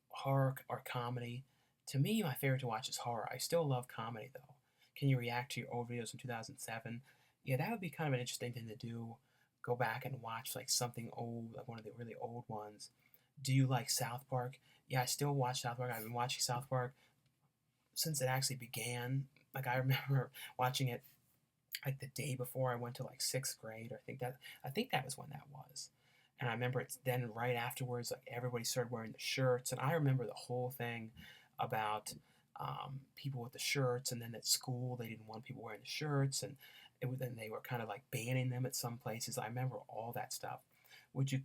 Horror or comedy. To me, my favorite to watch is horror. I still love comedy though. Can you react to your old videos from 2007? Yeah, that would be kind of an interesting thing to do. Go back and watch like something old, like one of the really old ones. Do you like South Park? Yeah, I still watch South Park. I've been watching South Park since it actually began. Like I remember watching it like the day before I went to like sixth grade. I think that was when that was. And I remember it's then right afterwards, like everybody started wearing the shirts, and I remember the whole thing about people with the shirts, and then at school they didn't want people wearing the shirts, and then they were kind of like banning them at some places. I remember all that stuff. Would you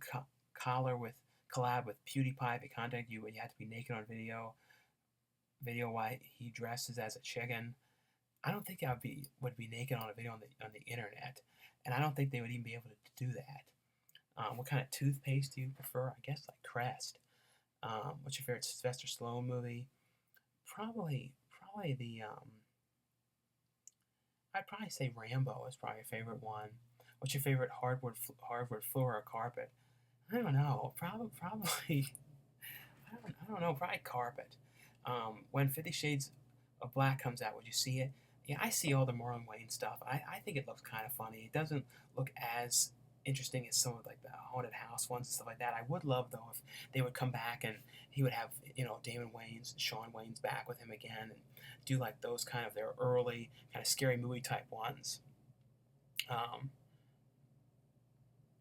collar with collab with PewDiePie if he contacted you and you had to be naked on video while he dresses as a chicken? I don't think I would be naked on a video on the internet, and I don't think they would even be able to do that. What kind of toothpaste do you prefer? I guess like Crest. What's your favorite Sylvester Stallone movie? Probably the I'd probably say Rambo is probably your favorite one. What's your favorite hardwood floor or carpet? I don't know. Probably I don't know. Probably carpet. When 50 Shades of Black comes out, would you see it? Yeah, I see all the Marlon Wayne stuff. I think it looks kind of funny. It doesn't look as interesting as some of like the haunted house ones and stuff like that. I would love though if they would come back and he would have Damon Wayans and Sean Wayne's back with him again and do like those kind of their early kind of scary movie type ones. Um,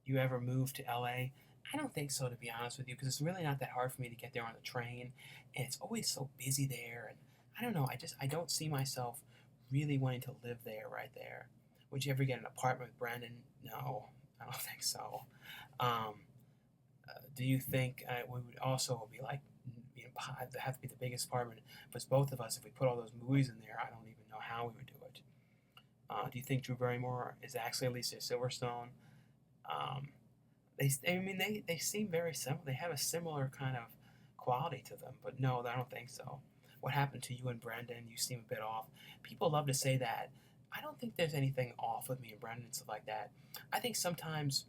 you ever moved to LA? I don't think so, to be honest with you, because it's really not that hard for me to get there on the train, and it's always so busy there. And I don't know, I don't see myself really wanting to live there right there. Would you ever get an apartment with Brandon? No, I don't think so. Um, do you think we would also be like, have to be the biggest apartment? But it's both of us. If we put all those movies in there, I don't even know how we would do it. Do you think Drew Barrymore is actually Alicia Silverstone? Um, they seem very similar. They have a similar kind of quality to them, but no, I don't think so. What happened to you and Brendan? You seem a bit off. People love to say that. I don't think there's anything off with me and Brendan and stuff like that. I think sometimes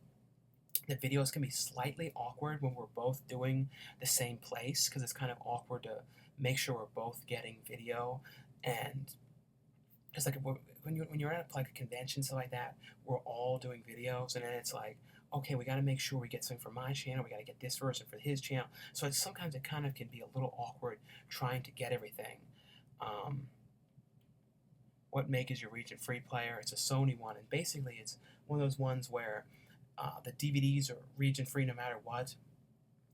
the videos can be slightly awkward when we're both doing the same place because it's kind of awkward to make sure we're both getting video. And it's like when you're at like a convention, stuff like that, we're all doing videos, and then it's like, okay, we got to make sure we get something for my channel. We got to get this version for his channel. So it's sometimes it kind of can be a little awkward trying to get everything. Um, what make is your region free player? It's a Sony one, and basically it's one of those ones where the DVDs are region free no matter what.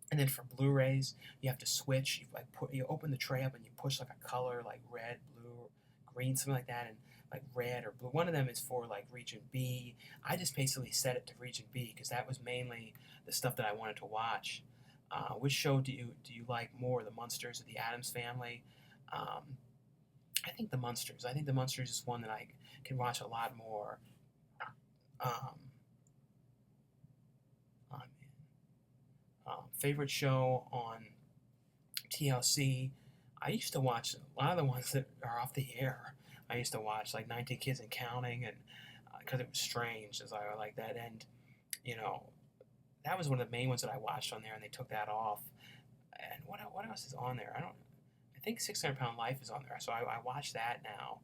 And then for Blu-rays, you have to switch. You open the tray up and you push like a color, like red, blue, green, something like that, and like red or blue. One of them is for like region B. I just basically set it to region B because that was mainly the stuff that I wanted to watch. Which show do you like more, the Munsters or the Addams Family? Um, I think the Munsters. I think the Munsters is one that I can watch a lot more. Um, um, Favorite show on TLC. I used to watch a lot of the ones that are off the air. I used to watch like 19 Kids and Counting, and because it was strange, as I like that. And you know, that was one of the main ones that I watched on there, and they took that off. And what else is on there? I don't. I think 600 Pound Life is on there, so I watch that now.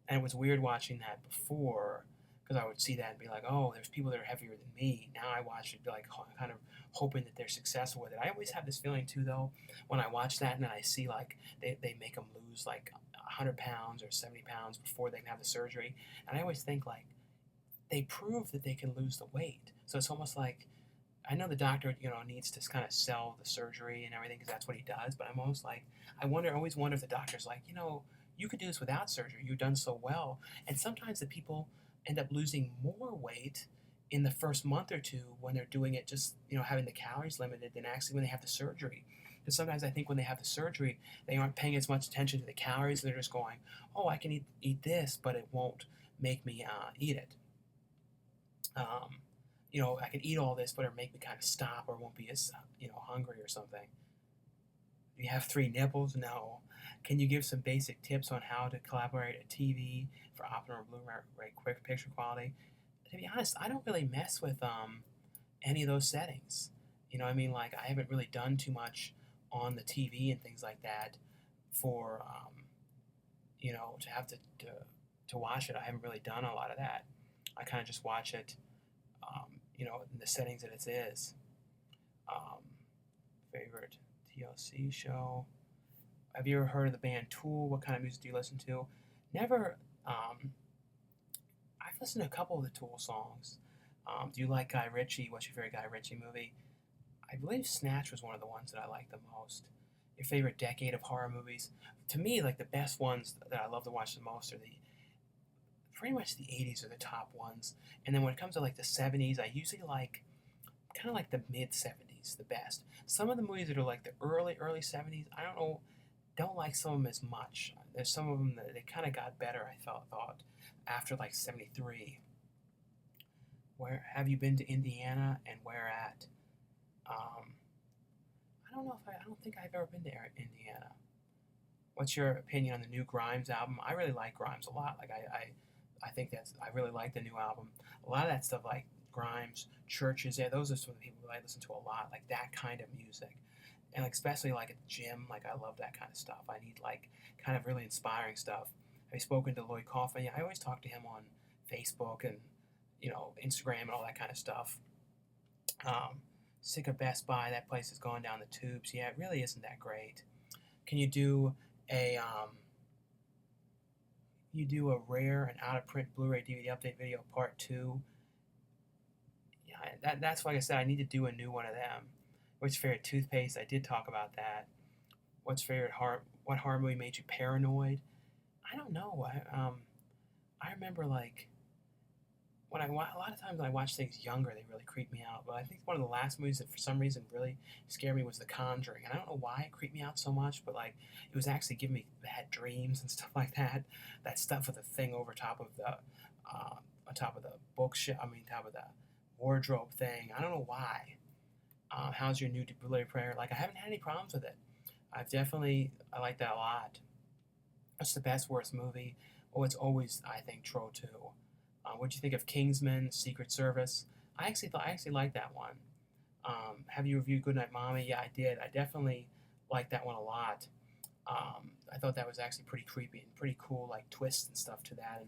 And it was weird watching that before because I would see that and be like, oh, there's people that are heavier than me. Now I watch it, be like, kind of hoping that they're successful with it. I always have this feeling too, though, when I watch that and then I see like they make them lose like 100 pounds or 70 pounds before they can have the surgery. And I always think like they prove that they can lose the weight. So it's almost like I know the doctor, needs to kind of sell the surgery and everything because that's what he does. But I'm almost like, always wonder if the doctor's like, you could do this without surgery. You've done so well. And sometimes the people end up losing more weight in the first month or two when they're doing it just, having the calories limited than actually when they have the surgery. Because sometimes I think when they have the surgery, they aren't paying as much attention to the calories. They're just going, oh, I can eat this, but it won't make me eat it. I can eat all this, but it'll make me kind of stop or won't be as, hungry or something. Do you have 3 nipples? No. Can you give some basic tips on how to collaborate a TV for optimal Blu-ray quick picture quality? To be honest, I don't really mess with any of those settings. Like I haven't really done too much on the TV and things like that for, to have to watch it. I haven't really done a lot of that. I kind of just watch it, in the settings that it is. Um, Favorite TLC show. Have you ever heard of the band Tool? What kind of music do you listen to? Never. I've listened to a couple of the Tool songs. Do you like Guy Ritchie? What's your favorite Guy Ritchie movie? I believe Snatch was one of the ones that I liked the most. Your favorite decade of horror movies? To me, like the best ones that I love to watch the most are pretty much the 80s are the top ones. And then when it comes to like the 70s, I usually like kind of like the mid 70s the best. Some of the movies that are like the early 70s, I don't like some of them as much. There's some of them that they kind of got better, I thought after like 73. Where have you been to Indiana and where at? I don't know if I don't think I've ever been to Indiana. What's your opinion on the new Grimes album? I really like Grimes a lot. Like I think I really like the new album. A lot of that stuff like Grimes, Churches, yeah, those are some of the people that I listen to a lot, like that kind of music. And like, especially like at the gym, like I love that kind of stuff. I need like kind of really inspiring stuff. I've spoken to Lloyd Kaufman. Yeah, I always talk to him on Facebook and Instagram and all that kind of stuff. Um, Sick of Best Buy. That place is going down the tubes. Yeah, it really isn't that great. Can a you do a rare and out of print Blu-ray DVD update video part 2? Yeah, that's like I said. I need to do a new one of them. What's your favorite toothpaste? I did talk about that. What's favorite horror? What horror movie made you paranoid? I don't know. I remember like when a lot of times when I watch things younger, they really creep me out. But I think one of the last movies that for some reason really scared me was The Conjuring, and I don't know why it creeped me out so much, but like it was actually giving me bad dreams and stuff like that. That stuff with the thing over top of the on top of the bookshelf. Top of the wardrobe thing. I don't know why. How's your new Blu-ray player? Like I haven't had any problems with it. I like that a lot. What's the best worst movie? Oh, it's always I think Troll 2. What'd you think of Kingsman: Secret Service? I actually liked that one. Have you reviewed Goodnight Mommy? Yeah, I did. I definitely liked that one a lot. I thought that was actually pretty creepy and pretty cool, like twists and stuff to that.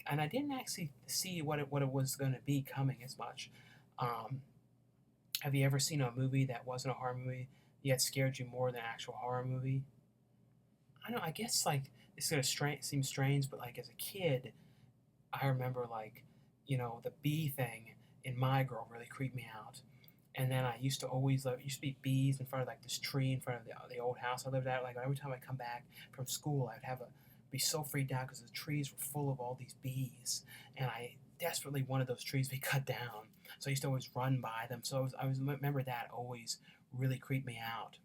And I didn't actually see what it was going to be coming as much. Um, have you ever seen a movie that wasn't a horror movie yet scared you more than an actual horror movie? I don't know. I guess like it's gonna seem strange, but like as a kid, I remember like the bee thing in My Girl really creeped me out. And then I used to always love, used to be bees in front of like this tree in front of the old house I lived at. Like every time I come back from school, I'd be so freaked out because the trees were full of all these bees, and I desperately wanted those trees to be cut down. So I used to always run by them. So I was remember that always really creeped me out.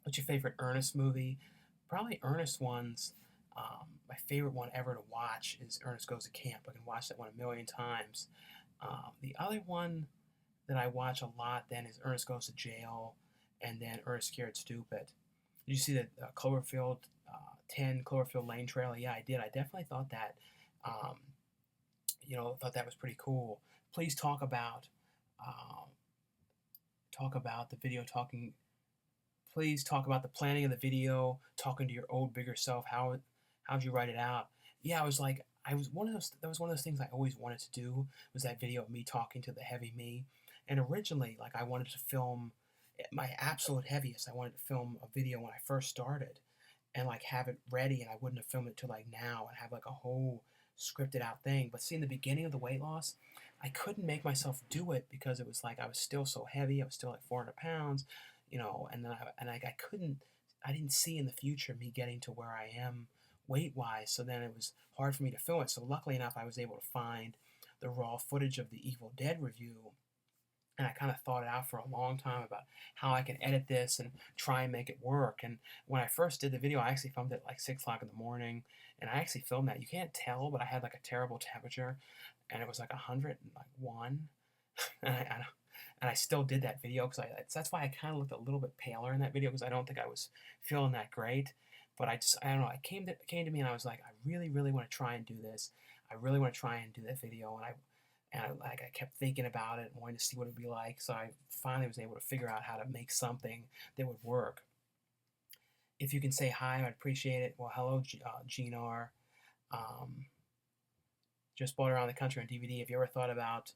What's your favorite Ernest movie? Probably Ernest ones. My favorite one ever to watch is Ernest Goes to Camp. I can watch that one a million times. The other one that I watch a lot then is Ernest Goes to Jail, and then Ernest Scared Stupid. Did you see the Cloverfield 10 Cloverfield Lane trailer? Yeah, I did. I definitely thought that, um, thought that was pretty cool. Please um, talk about the video talking. Please talk about the planning of the video, talking to your old bigger self. How'd you write it out? Yeah, I was one of those. That was one of those things I always wanted to do. Was that video of me talking to the heavy me? And originally, like I wanted to film my absolute heaviest. I wanted to film a video when I first started, and like have it ready, and I wouldn't have filmed it till like now and have like a whole scripted out thing. But see, in the beginning of the weight loss, I couldn't make myself do it because it was like I was still so heavy. I was still like 400 pounds, and then I couldn't. I didn't see in the future me getting to where I am weight wise. So then it was hard for me to film it. So luckily enough, I was able to find the raw footage of the Evil Dead review, and I kind of thought it out for a long time about how I can edit this and try and make it work. And when I first did the video, I actually filmed it at like 6 o'clock in the morning, and I actually filmed that. You can't tell, but I had like a terrible temperature, and it was like 101, and I still did that video because that's why I kind of looked a little bit paler in that video because I don't think I was feeling that great. But I don't know. It came to me and I was like, I really really want to try and do this. I really want to try and do that video, and I kept thinking about it and wanting to see what it'd be like. So I finally was able to figure out how to make something that would work. If you can say hi, I'd appreciate it. Well, hello, Gene R. Um, just bought Around the Country on DVD. Have you ever thought about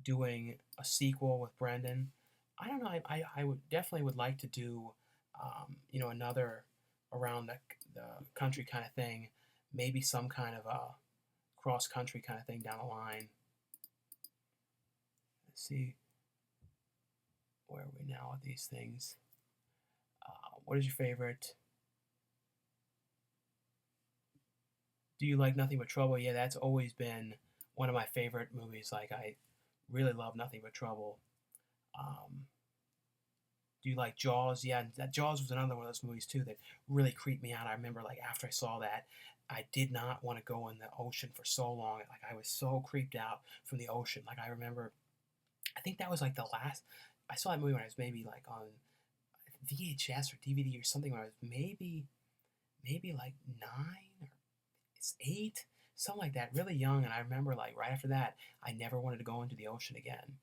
doing a sequel with Brendan? I don't know. I would definitely would like to do, another around the country kind of thing. Maybe some kind of a cross country kind of thing down the line. Let's see where are we now with these things. What is your favorite? Do you like Nothing But Trouble? Yeah, that's always been one of my favorite movies. Like I really love Nothing But Trouble. Um, do you like Jaws? Yeah, that Jaws was another one of those movies too that really creeped me out. I remember like after I saw that, I did not want to go in the ocean for so long. Like I was so creeped out from the ocean. Like I remember, I think that was like the last. I saw that movie when I was maybe like on VHS or DVD or something when I was maybe like 9 or it's 8, something like that, really young. And I remember like right after that, I never wanted to go into the ocean again.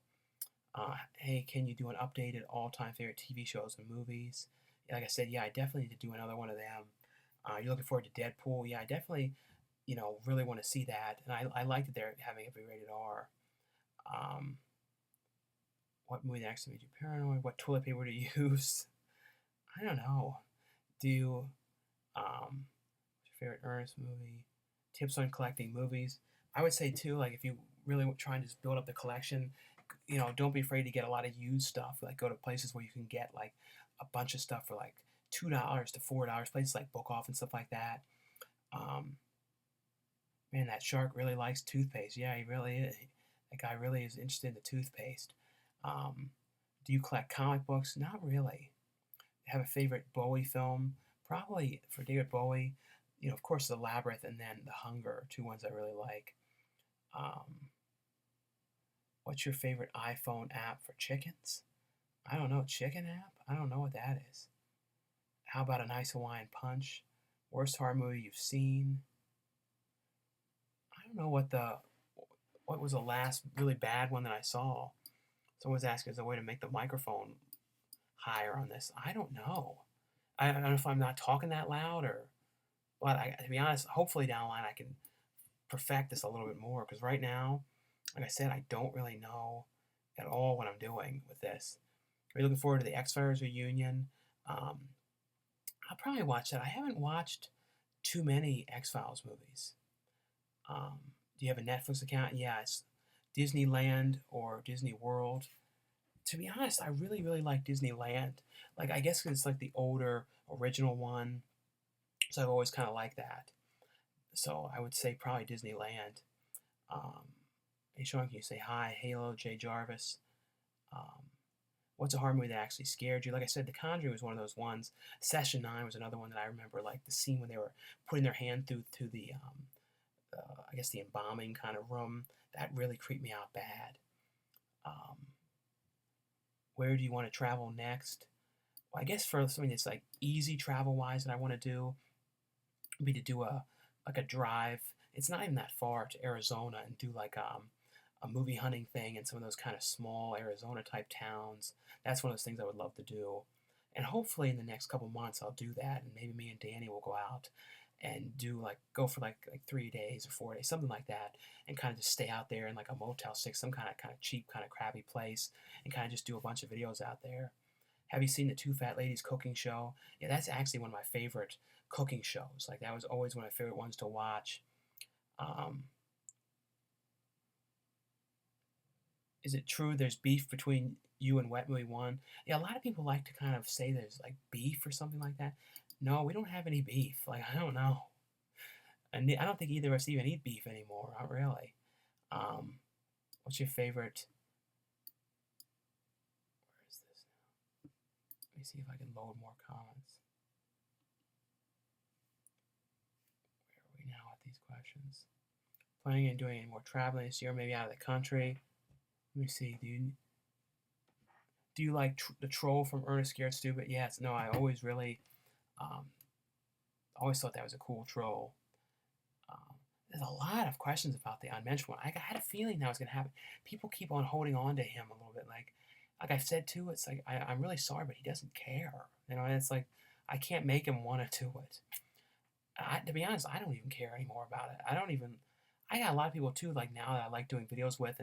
Hey, can you do an updated all-time favorite TV shows and movies? Like I said, yeah, I definitely need to do another one of them. You're looking forward to Deadpool? Yeah, I definitely, really want to see that. And I like that they're having it be rated R. Um, what movie next made you paranoid? What toilet paper do you use? I don't know. Do you, what's your favorite Ernest movie? Tips on collecting movies. I would say too, like if you really try and just build up the collection, don't be afraid to get a lot of used stuff. Like go to places where you can get like a bunch of stuff for like $2 to $4. Places like Book Off and stuff like that. Um, Man, that shark really likes toothpaste. Yeah, he really is. That guy really is interested in the toothpaste. Um, do you collect comic books? Not really. Have a favorite Bowie film? Probably for David Bowie. Of course, The Labyrinth and then The Hunger are two ones I really like. Um, what's your favorite iPhone app for chickens? I don't know. Chicken app? I don't know what that is. How about a nice Hawaiian punch? Worst horror movie you've seen? I don't know what was the last really bad one that I saw. Someone's asking, is there a way to make the microphone higher on this? I don't know. I don't know if I'm not talking that loud or but to be honest, hopefully down the line I can perfect this a little bit more because right now, like I said, I don't really know at all what I'm doing with this. Are you looking forward to the X-Files reunion? Um, I'll probably watch that. I haven't watched too many X-Files movies. Do you have a Netflix account? Yeah, it's Disneyland or Disney World. To be honest, I really, really like Disneyland. Like, I guess it's like the older original one, so I've always kind of liked that. So I would say probably Disneyland. Hey Sean, can you say hi? Halo, Jay Jarvis. Um, what's a horror movie that actually scared you? Like I said, The Conjuring was one of those ones. Session 9 was another one that I remember, like the scene when they were putting their hand through to the, I guess the embalming kind of room. That really creeped me out bad. Um, where do you want to travel next? Well, I guess for something that's like easy travel wise that I want to do would be to do a like a drive. It's not even that far to Arizona and do like a movie hunting thing in some of those kind of small Arizona type towns. That's one of those things I would love to do. And hopefully in the next couple months I'll do that and maybe me and Danny will go out and do like go for like 3 days or 4 days, something like that, and kind of just stay out there in like a Motel 6, some kind of cheap, kind of crappy place, and kind of just do a bunch of videos out there. Have you seen the Two Fat Ladies cooking show? Yeah, that's actually one of my favorite cooking shows. Like that was always one of my favorite ones to watch. Um, is it true there's beef between you and Wet Movie One? Yeah, a lot of people like to kind of say there's like beef or something like that. No, we don't have any beef. Like I don't know. And I don't think either of us even eat beef anymore. Not really. Um, what's your favorite? Where is this now? Let me see if I can load more comments. Where are we now with these questions? Planning on doing any more traveling this year? Maybe out of the country. Let me see. Do you like the troll from Ernest Scared Stupid? Yes. No, I always really um, always thought that was a cool troll. Um, there's a lot of questions about the unmentioned one. I had a feeling that was going to happen. People keep on holding on to him a little bit. Like I said too, it's like I'm really sorry, but he doesn't care. You know, it's like I can't make him want to do it. To be honest, I don't even care anymore about it. I don't even. I got a lot of people too. Like now that I like doing videos with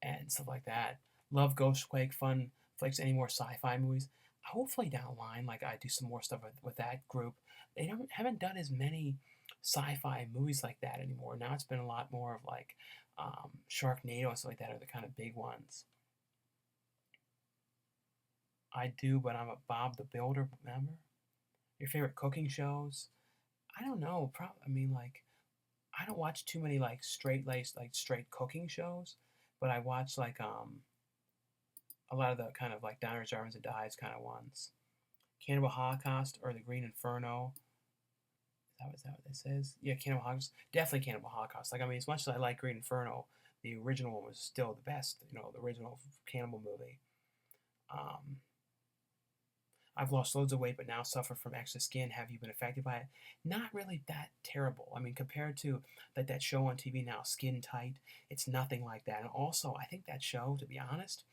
and stuff like that. Love Ghostquake, Fun Flicks, any more sci-fi movies. Hopefully down the line, like I do some more stuff with that group. They haven't done as many sci-fi movies like that anymore. Now it's been a lot more of like Sharknado and stuff like that are the kind of big ones. I do, but I'm a Bob the Builder member. Your favorite cooking shows? I don't know. I mean, like I don't watch too many like straight laced like straight cooking shows, but I watch like a lot of the kind of like Diners, Drive-Ins, and Dives kind of ones. Cannibal Holocaust or the Green Inferno. Is that what this says? Yeah, Cannibal Holocaust. Definitely Cannibal Holocaust. Like I mean, as much as I like Green Inferno, the original one was still the best. You know, the original Cannibal movie. Um, I've lost loads of weight, but now suffer from extra skin. Have you been affected by it? Not really that terrible. I mean, compared to like that show on TV now, Skin Tight, it's nothing like that. And also, I think that show, to be honest,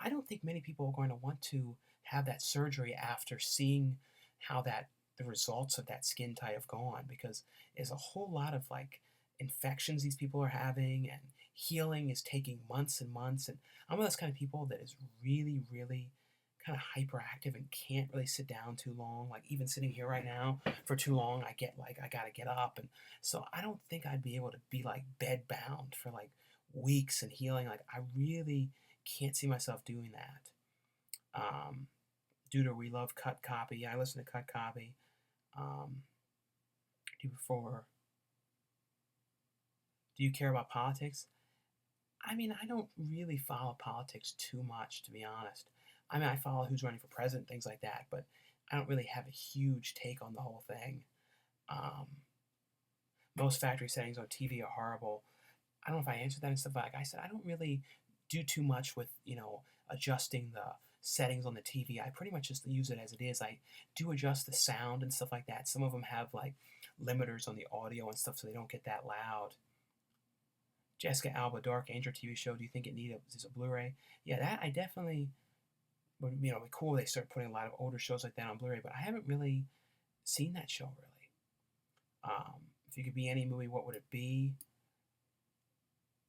I don't think many people are going to want to have that surgery after seeing how the results of that skin tight have gone because there's a whole lot of like infections these people are having and healing is taking months and months and I'm one of those kind of people that is really really kind of hyperactive and can't really sit down too long. Like even sitting here right now for too long I get like I gotta get up and so I don't think I'd be able to be like bed bound for like weeks and healing. Like I really can't see myself doing that. Duder, we love Cut Copy. Yeah, I listen to Cut Copy. Do before. Do you care about politics? I mean, I don't really follow politics too much, to be honest. I mean, I follow who's running for president, things like that, but I don't really have a huge take on the whole thing. Um, most factory settings on TV are horrible. I don't know if I answered that and stuff. Like I said, I don't really do too much with adjusting the settings on the TV. I pretty much just use it as it is. I do adjust the sound and stuff like that. Some of them have like limiters on the audio and stuff, so they don't get that loud. Jessica Alba, Dark Angel TV show. Do you think it needs a Blu-ray? Yeah, that I definitely would be cool. They start putting a lot of older shows like that on Blu-ray, but I haven't really seen that show really. If you could be any movie, what would it be?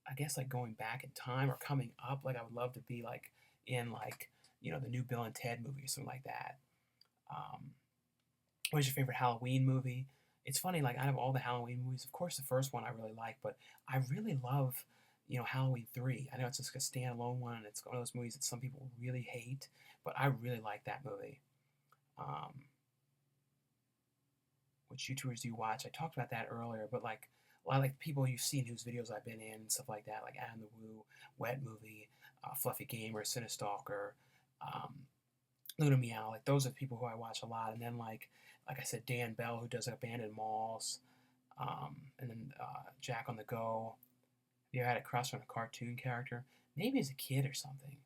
I guess like going back in time or coming up. Like I would love to be like in like the new Bill and Ted movie or something like that. Um, what is your favorite Halloween movie? It's funny, like out of all the Halloween movies, of course the first one I really like, but I really love Halloween 3. I know it's just a standalone one, and it's one of those movies that some people really hate, but I really like that movie. Um, which YouTubers do you watch? I talked about that earlier, but like a lot of like people you've seen whose videos I've been in and stuff like that, like Adam the Woo, Wet Movie, Fluffy Gamer, Cinestalker, um, Luna Meow. Like those are the people who I watch a lot. And then like I said, Dan Bell, who does Abandoned Malls, and then Jack on the Go. Have you ever had a crush on a cartoon character? Maybe as a kid or something.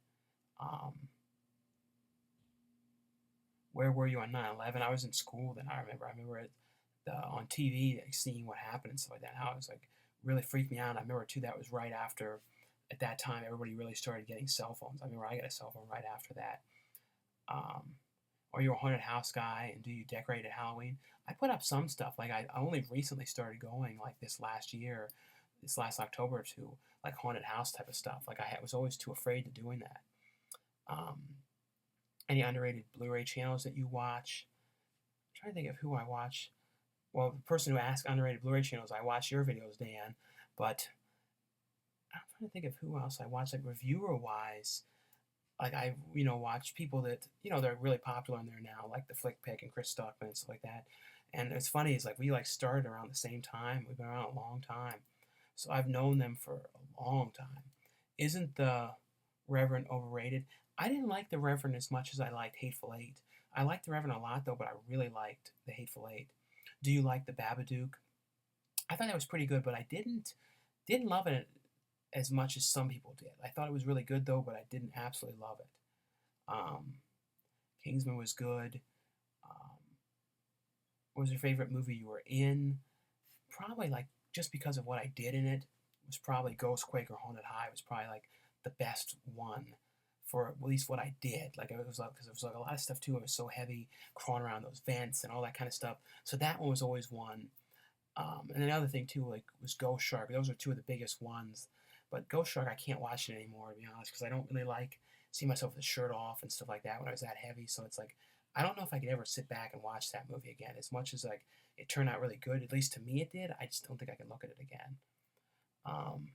Um, where were you on 9/11? I was in school then. I remember it on TV, like, seeing what happened and stuff like that. How it was like really freaked me out. I remember too that was right after, at that time, everybody really started getting cell phones. I remember I got a cell phone right after that. Um, are you a haunted house guy, and do you decorate at Halloween? I put up some stuff. Like I only recently started going like this last year, this last October to like haunted house type of stuff. Like was always too afraid to doing that. Um, any underrated Blu-ray channels that you watch? I'm trying to think of who I watch. Well, the person who asked underrated Blu-ray channels, I watch your videos, Dan. But I'm trying to think of who else I watch, like reviewer wise. Like I watch people that they're really popular in there now, like the Flick Pick and Chris Stockman and stuff like that. And it's funny, is like we like started around the same time. We've been around a long time, so I've known them for a long time. Isn't the Reverend overrated? I didn't like the Reverend as much as I liked Hateful Eight. I liked the Reverend a lot though, but I really liked the Hateful Eight. Do you like the Babadook? I thought that was pretty good, but I didn't love it as much as some people did. I thought it was really good though, but I didn't absolutely love it. Um, Kingsman was good. Um, what was your favorite movie you were in? Probably like just because of what I did in it was probably Ghostquake or Haunted High was probably like the best one for at least what I did. Like it was like because it was like a lot of stuff too. It was so heavy, crawling around those vents and all that kind of stuff. So that one was always one. And another thing too, like was Ghost Shark. Those are two of the biggest ones. But Ghost Shark, I can't watch it anymore, to be honest, because I don't really like see myself with the shirt off and stuff like that when I was that heavy. So it's like I don't know if I could ever sit back and watch that movie again. As much as like it turned out really good, at least to me it did. I just don't think I can look at it again. Um,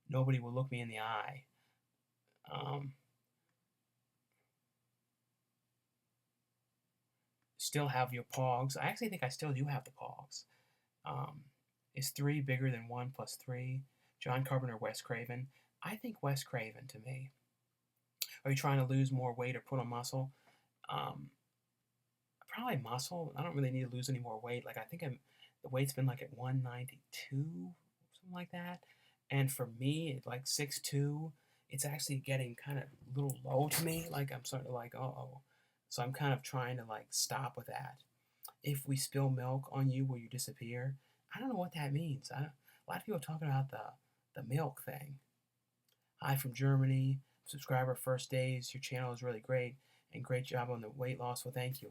Nobody will look me in the eye. Um, Still have your Pogs. I actually think I still do have the Pogs. Um, is 3 bigger than 1 plus 3? John Carpenter, Wes Craven. I think Wes Craven to me. Are you trying to lose more weight or put on muscle? Um, Probably muscle. I don't really need to lose any more weight. Like I think the weight's been like at 192, something like that. And for me, at like 6'2", it's actually getting kind of a little low to me. Like I'm starting to like, oh. So I'm kind of trying to like stop with that. If we spill milk on you, will you disappear? I don't know what that means. A lot of people are talking about the milk thing. Hi from Germany. Subscriber first days. Your channel is really great and great job on the weight loss. Well, thank you.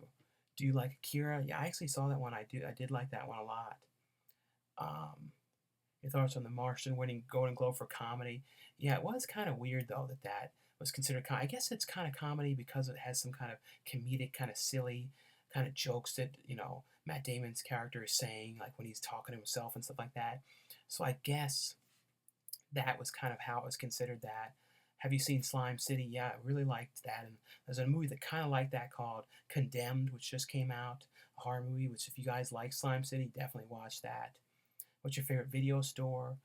Do you like Akira? Yeah, I actually saw that one. I did like that one a lot. Your thoughts on The Martian winning Golden Globe for comedy? Yeah, it was kind of weird though that was considered. I guess it's kind of comedy because it has some kind of comedic, kind of silly, kind of jokes that Matt Damon's character is saying, like when he's talking to himself and stuff like that. So I guess that was kind of how it was considered that. Have you seen Slime City? Yeah, I really liked that. And there's a movie that kind of like that called Condemned, which just came out, a horror movie, which if you guys like Slime City, definitely watch that. What's your favorite video store?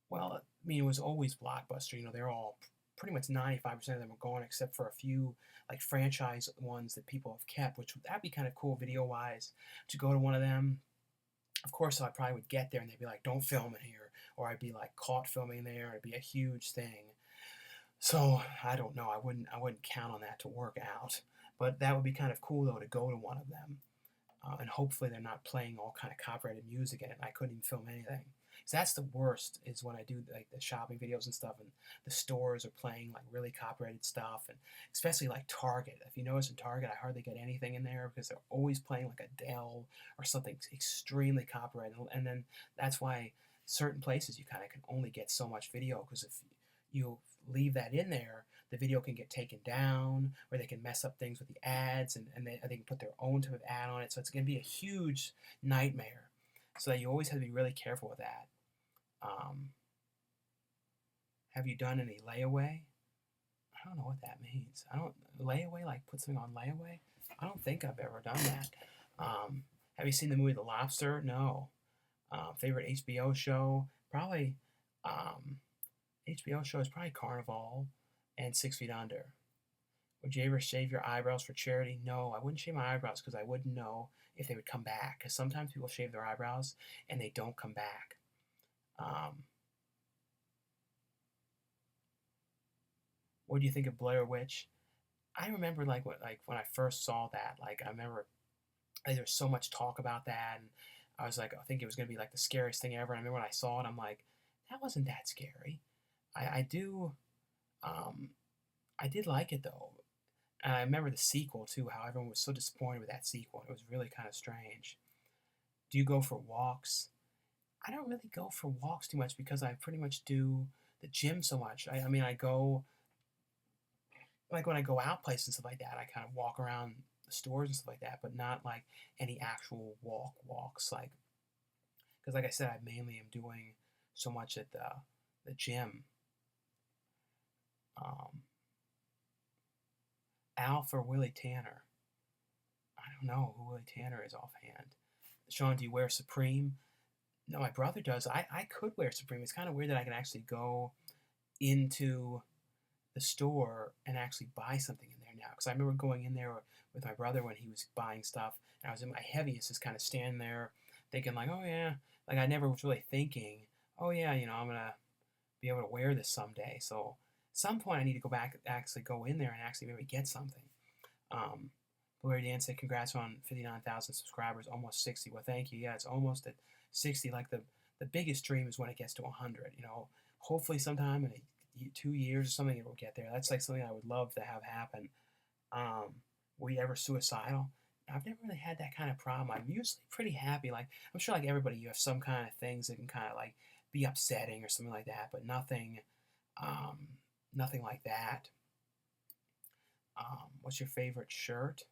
Well, I mean, it was always Blockbuster. They're all pretty much 95% of them are gone, except for a few like franchise ones that people have kept, which that'd be kind of cool video wise to go to one of them. Of course, I probably would get there and they'd be like, "Don't film in here," or I'd be like caught filming there. It'd be a huge thing. So I don't know. I wouldn't count on that to work out. But that would be kind of cool though to go to one of them. And hopefully they're not playing all kind of copyrighted music in it. I couldn't even film anything. So that's the worst, is when I do like the shopping videos and stuff, and the stores are playing like really copyrighted stuff, and especially like Target. If you notice in Target, I hardly get anything in there because they're always playing like Adele or something extremely copyrighted, and then that's why certain places you kind of can only get so much video, because if you leave that in there, the video can get taken down, or they can mess up things with the ads, and they can put their own type of ad on it. So it's going to be a huge nightmare. So you always have to be really careful with that. Um, have you done any layaway? I don't know what that means. I don't layaway, like put something on layaway. I don't think I've ever done that. Have you seen the movie The Lobster? No. Favorite HBO show? Probably HBO show is probably Carnival and 6 Feet Under. Would you ever shave your eyebrows for charity? No, I wouldn't shave my eyebrows because I wouldn't know if they would come back. Because sometimes people shave their eyebrows and they don't come back. What do you think of Blair Witch? I remember like when I first saw that. Like I remember like, there was so much talk about that, and I was like, I think it was gonna be like the scariest thing ever. And I remember when I saw it, I'm like, that wasn't that scary. I do I did like it though. And I remember the sequel too, how everyone was so disappointed with that sequel. It was really kind of strange. Do you go for walks? I don't really go for walks too much because I pretty much do the gym so much. I mean, I go, like when I go out places and stuff like that, I kind of walk around the stores and stuff like that, but not like any actual walks. Like, because like I said, I mainly am doing so much at the gym. Um, Alf or Willie Tanner? I don't know who Willie Tanner is offhand. Sean, do you wear Supreme? No, my brother does. I could wear Supreme. It's kind of weird that I can actually go into the store and actually buy something in there now. Because I remember going in there with my brother when he was buying stuff, and I was in my heaviest, just kind of standing there thinking like, oh yeah, like I never was really thinking, oh yeah, I'm gonna be able to wear this someday. So at some point I need to go back, actually go in there and actually maybe get something. Um, Blurry Dan said, congrats on 59,000 subscribers, almost 60. Well, thank you. Yeah, it's almost at 60. Like the biggest dream is when it gets to 100. Hopefully sometime in 2 years or something it will get there. That's like something I would love to have happen. Were you ever suicidal? I've never really had that kind of problem. I'm usually pretty happy. Like I'm sure, like everybody, you have some kind of things that can kind of like be upsetting or something like that, but um, nothing like that. What's your favorite shirt?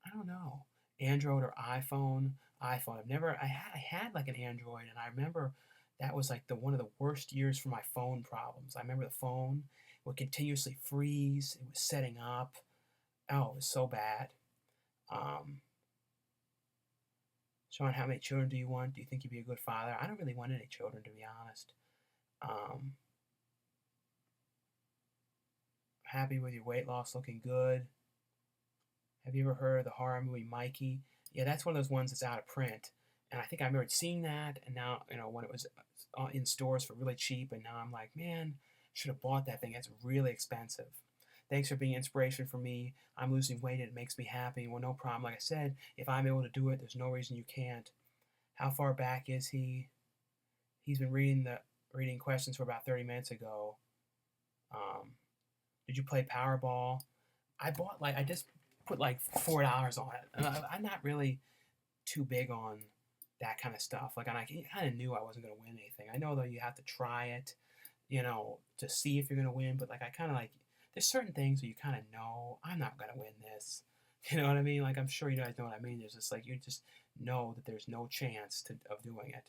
I don't know. Android or iPhone? iPhone. I had like an Android, and I remember that was like the one of the worst years for my phone problems. I remember the phone would continuously freeze. It was setting up. Oh, it was so bad. Um, Sean, how many children do you want? Do you think you'd be a good father? I don't really want any children, to be honest. Um, Happy with your weight loss, looking good. Have you ever heard of the horror movie Mikey? Yeah, that's one of those ones that's out of print. And I think I remember seeing that, and now, when it was in stores for really cheap, and now I'm like, man, should have bought that thing. It's really expensive. Thanks for being inspiration for me. I'm losing weight and it makes me happy. Well, no problem. Like I said, if I'm able to do it, there's no reason you can't. How far back is he? He's been reading questions for about 30 minutes ago. Um, did you play Powerball? I just put like $4 on it. And I'm not really too big on that kind of stuff. Like, and I kind of knew I wasn't going to win anything. I know though you have to try it, to see if you're going to win. But like, I kind of like, there's certain things where you kind of know I'm not going to win this. You know what I mean? Like, I'm sure you guys know what I mean. There's just like, you just know that there's no chance of doing it.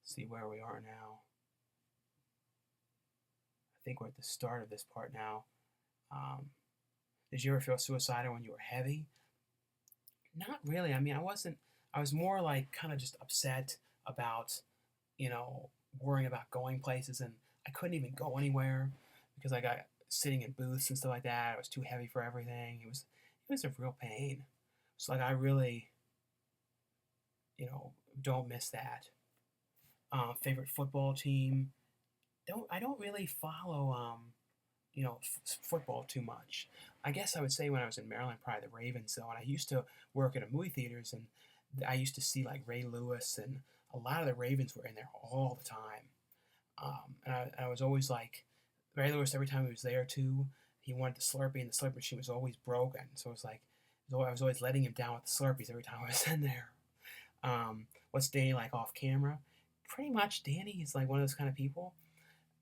See where we are now. I think we're at the start of this part now. Did you ever feel suicidal when you were heavy? Not really. I mean, I wasn't. I was more like kind of just upset about, worrying about going places, and I couldn't even go anywhere because I got sitting in booths and stuff like that. I was too heavy for everything. It was a real pain. So like I really, don't miss that. Favorite football team? I don't really follow football too much. I guess I would say when I was in Maryland, probably the Ravens though. And I used to work at a movie theaters, and I used to see like Ray Lewis and a lot of the Ravens were in there all the time. And I was always like, Ray Lewis, every time he was there too, he wanted the Slurpee, and the Slurpee machine was always broken. So it was like, I was always letting him down with the Slurpees every time I was in there. What's Danny like off camera? Pretty much, Danny is like one of those kind of people.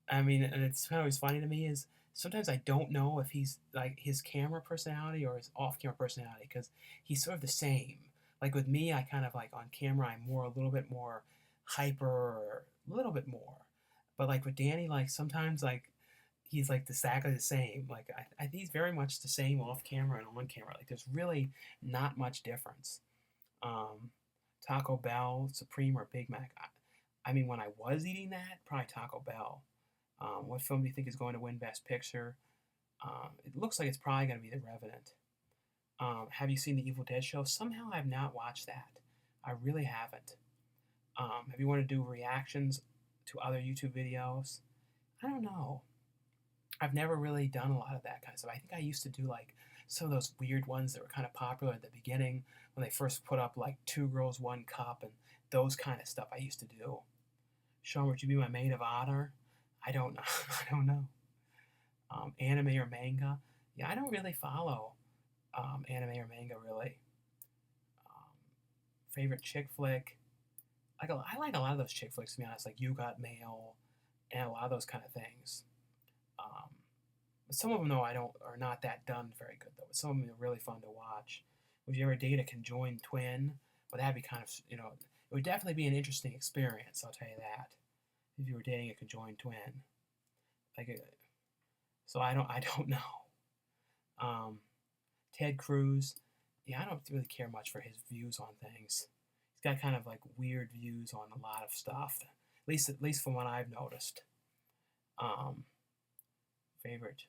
I mean, and it's kind of always funny to me is sometimes I don't know if he's like his camera personality or his off camera personality because he's sort of the same. Like with me, I kind of like on camera, I'm more a little bit more hyper or a little bit more. But like with Danny, like sometimes like he's like exactly the same. Like I think he's very much the same off camera and on camera. Like there's really not much difference. Um, Taco Bell, Supreme, or Big Mac. I mean, when I was eating that, probably Taco Bell. What film do you think is going to win Best Picture? It looks like it's probably going to be The Revenant. Have you seen the Evil Dead show? Somehow I've not watched that. I really haven't. Have you want to do reactions to other YouTube videos? I don't know. I've never really done a lot of that kind of stuff. I think I used to do like some of those weird ones that were kind of popular at the beginning when they first put up like Two Girls, One Cup and those kind of stuff I used to do. Sean, would you be my maid of honor? I don't know. I don't know. Anime or manga? Yeah, I don't really follow anime or manga really. Um, Favorite chick flick? I like a lot of those chick flicks to be honest, like You Got Mail and a lot of those kind of things. Um, but some of them though I don't are not that done very good though. But some of them are really fun to watch. Would you ever date a conjoined twin? Well, that'd be kind of it would definitely be an interesting experience. I'll tell you that. If you were dating a conjoined twin, like, so I don't know. Um, Ted Cruz, yeah, I don't really care much for his views on things. He's got kind of like weird views on a lot of stuff. At least from what I've noticed. Um, Favorite.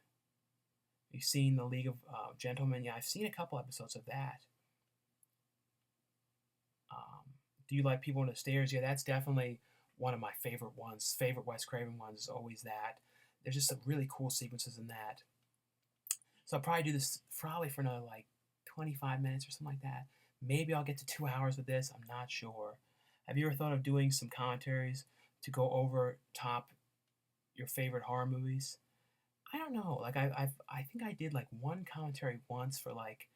You've seen the League of Gentlemen? Yeah, I've seen a couple episodes of that. Do you like People on the Stairs? Yeah, that's definitely one of my favorite ones. Favorite Wes Craven ones is always that. There's just some really cool sequences in that. So I'll probably do this probably for another like 25 minutes or something like that. Maybe I'll get to 2 hours with this. I'm not sure. Have you ever thought of doing some commentaries to go over top your favorite horror movies? I don't know. Like I think I did like one commentary once for like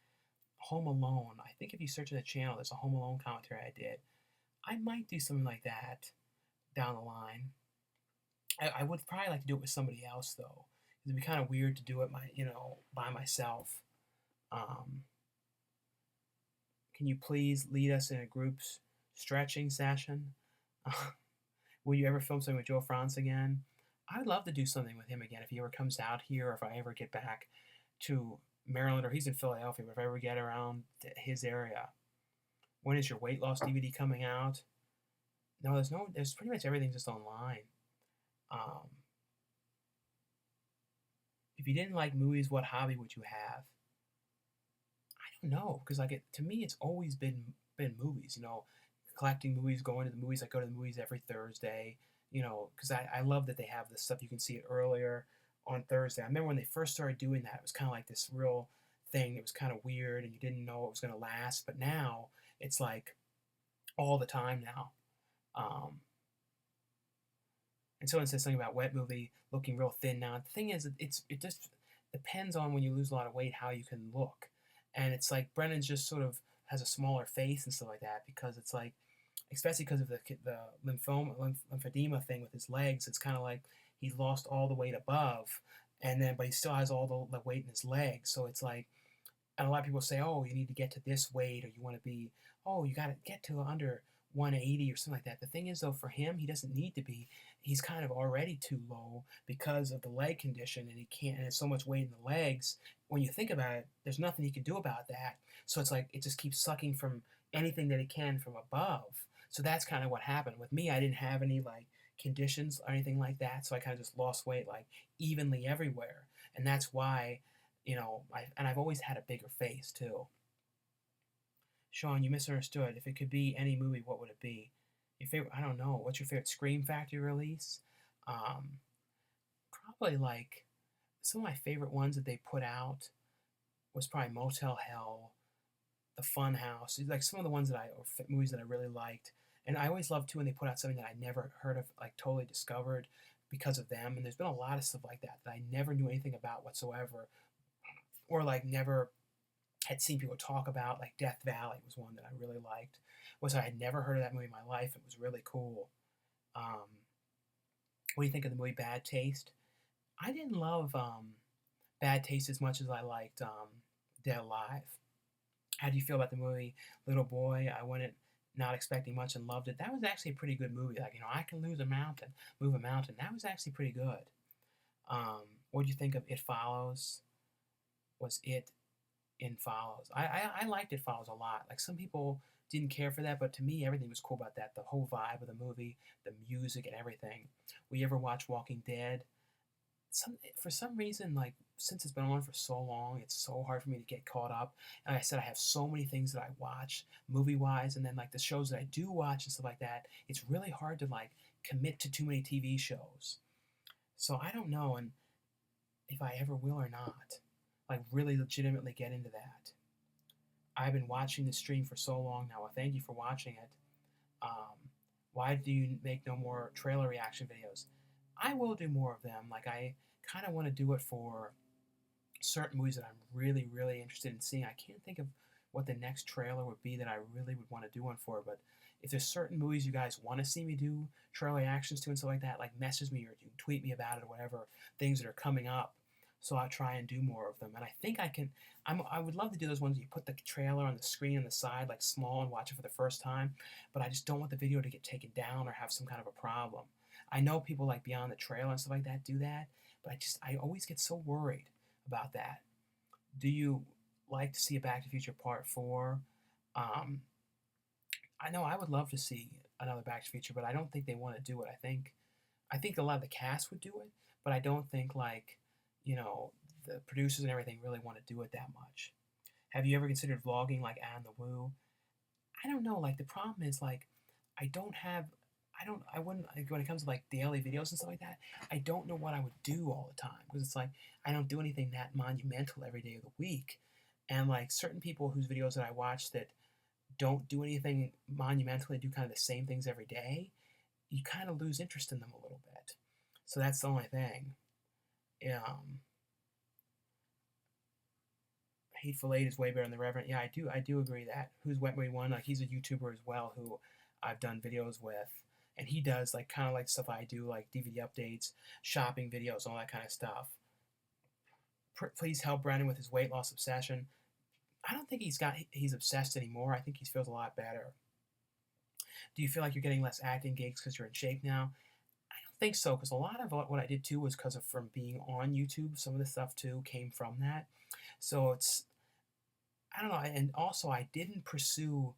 Home Alone. I think if you search in the channel, there's a Home Alone commentary I did. I might do something like that down the line. I would probably like to do it with somebody else though. It'd be kind of weird to do it by myself. Um, can you please lead us in a group's stretching session? Will you ever film something with Joe France again? I would love to do something with him again if he ever comes out here or if I ever get back to Maryland or he's in Philadelphia, but if I ever get around to his area. When is your weight loss DVD coming out? No, there's pretty much everything just online. Um, if you didn't like movies, what hobby would you have? I don't know, because like to me, it's always been movies. Collecting movies, going to the movies. I go to the movies every Thursday. Because I love that they have this stuff. You can see it earlier on Thursday. I remember when they first started doing that, it was kind of like this real thing that was kind of weird, and you didn't know it was going to last. But now it's like all the time now. And someone says something about wet movie looking real thin now. The thing is, it just depends on when you lose a lot of weight how you can look, and it's like Brennan's just sort of has a smaller face and stuff like that because it's like, especially because of the lymphedema thing with his legs. It's kind of like he's lost all the weight above, but he still has all the weight in his legs. So it's like, and a lot of people say, oh, you need to get to this weight, or you want to be, oh, you got to get to under 180 or something like that. The thing is, though, for him, he doesn't need to be. He's kind of already too low because of the leg condition, and he can't. And there's so much weight in the legs. When you think about it, there's nothing he can do about that. So it's like it just keeps sucking from anything that it can from above. So that's kind of what happened with me. I didn't have any like conditions or anything like that, so I kind of just lost weight like evenly everywhere, and that's why, I've always had a bigger face too. Sean, you misunderstood. If it could be any movie, what would it be? Your favorite? I don't know. What's your favorite Scream Factory release? Um, Probably like some of my favorite ones that they put out was probably Motel Hell, The Fun House. Like some of the ones or movies that I really liked, And I always love too when they put out something that I never heard of, like totally discovered because of them. And there's been a lot of stuff like that that I never knew anything about whatsoever, or like never had seen people talk about. Like Death Valley was one that I really liked. Was I had never heard of that movie in my life. It was really cool. What do you think of the movie Bad Taste? I didn't love Bad Taste as much as I liked Dead Alive. How do you feel about the movie Little Boy? I went in not expecting much and loved it. That was actually a pretty good movie. Like, I can lose a mountain, move a mountain. That was actually pretty good. What do you think of It Follows? Was it in Follows? I liked It Follows a lot. Like, some people didn't care for that, but to me, everything was cool about that. The whole vibe of the movie, the music, and everything. We ever watch Walking Dead? For some reason, like since it's been on for so long, it's so hard for me to get caught up. And like I said, I have so many things that I watch movie wise, and then like the shows that I do watch and stuff like that. It's really hard to like commit to too many TV shows. So I don't know, and if I ever will or not, like really legitimately get into that. I've been watching the stream for so long now. Well, thank you for watching it. Um, why do you make no more trailer reaction videos? I will do more of them. Like I kind of want to do it for certain movies that I'm really, really interested in seeing. I can't think of what the next trailer would be that I really would want to do one for, but if there's certain movies you guys want to see me do trailer reactions to and stuff like that, like message me or you tweet me about it or whatever, things that are coming up. So I'll try and do more of them. And I think I can, I would love to do those ones where you put the trailer on the screen on the side, like small, and watch it for the first time, but I just don't want the video to get taken down or have some kind of a problem. I know people like Beyond the Trailer and stuff like that do that, but I always get so worried about that. Do you like to see a Back to the Future Part 4? Um, I know I would love to see another Back to the Future, but I don't think they want to do it. I think a lot of the cast would do it, but I don't think like, you know, the producers and everything really want to do it that much. Have you ever considered vlogging like Anne the Woo? I don't know. Like the problem is like I don't have. I wouldn't like, when it comes to like daily videos and stuff like that. I don't know what I would do all the time because it's like I don't do anything that monumental every day of the week, and like certain people whose videos that I watch that don't do anything monumental, they do kind of the same things every day. You kind of lose interest in them a little bit. So that's the only thing. Um, Hateful Eight is way better than the Reverend. Yeah, I do agree that. Who's Wet Way One? Like he's a YouTuber as well who I've done videos with, and he does like kind of like stuff I do, like DVD updates, shopping videos, all that kind of stuff. Please help Brandon with his weight loss obsession. I don't think he's obsessed anymore. I think he feels a lot better. Do you feel like you're getting less acting gigs because you're in shape now? I don't think so, because a lot of what I did too was because of from being on YouTube. Some of the stuff too came from that. So it's I don't know, and also I didn't pursue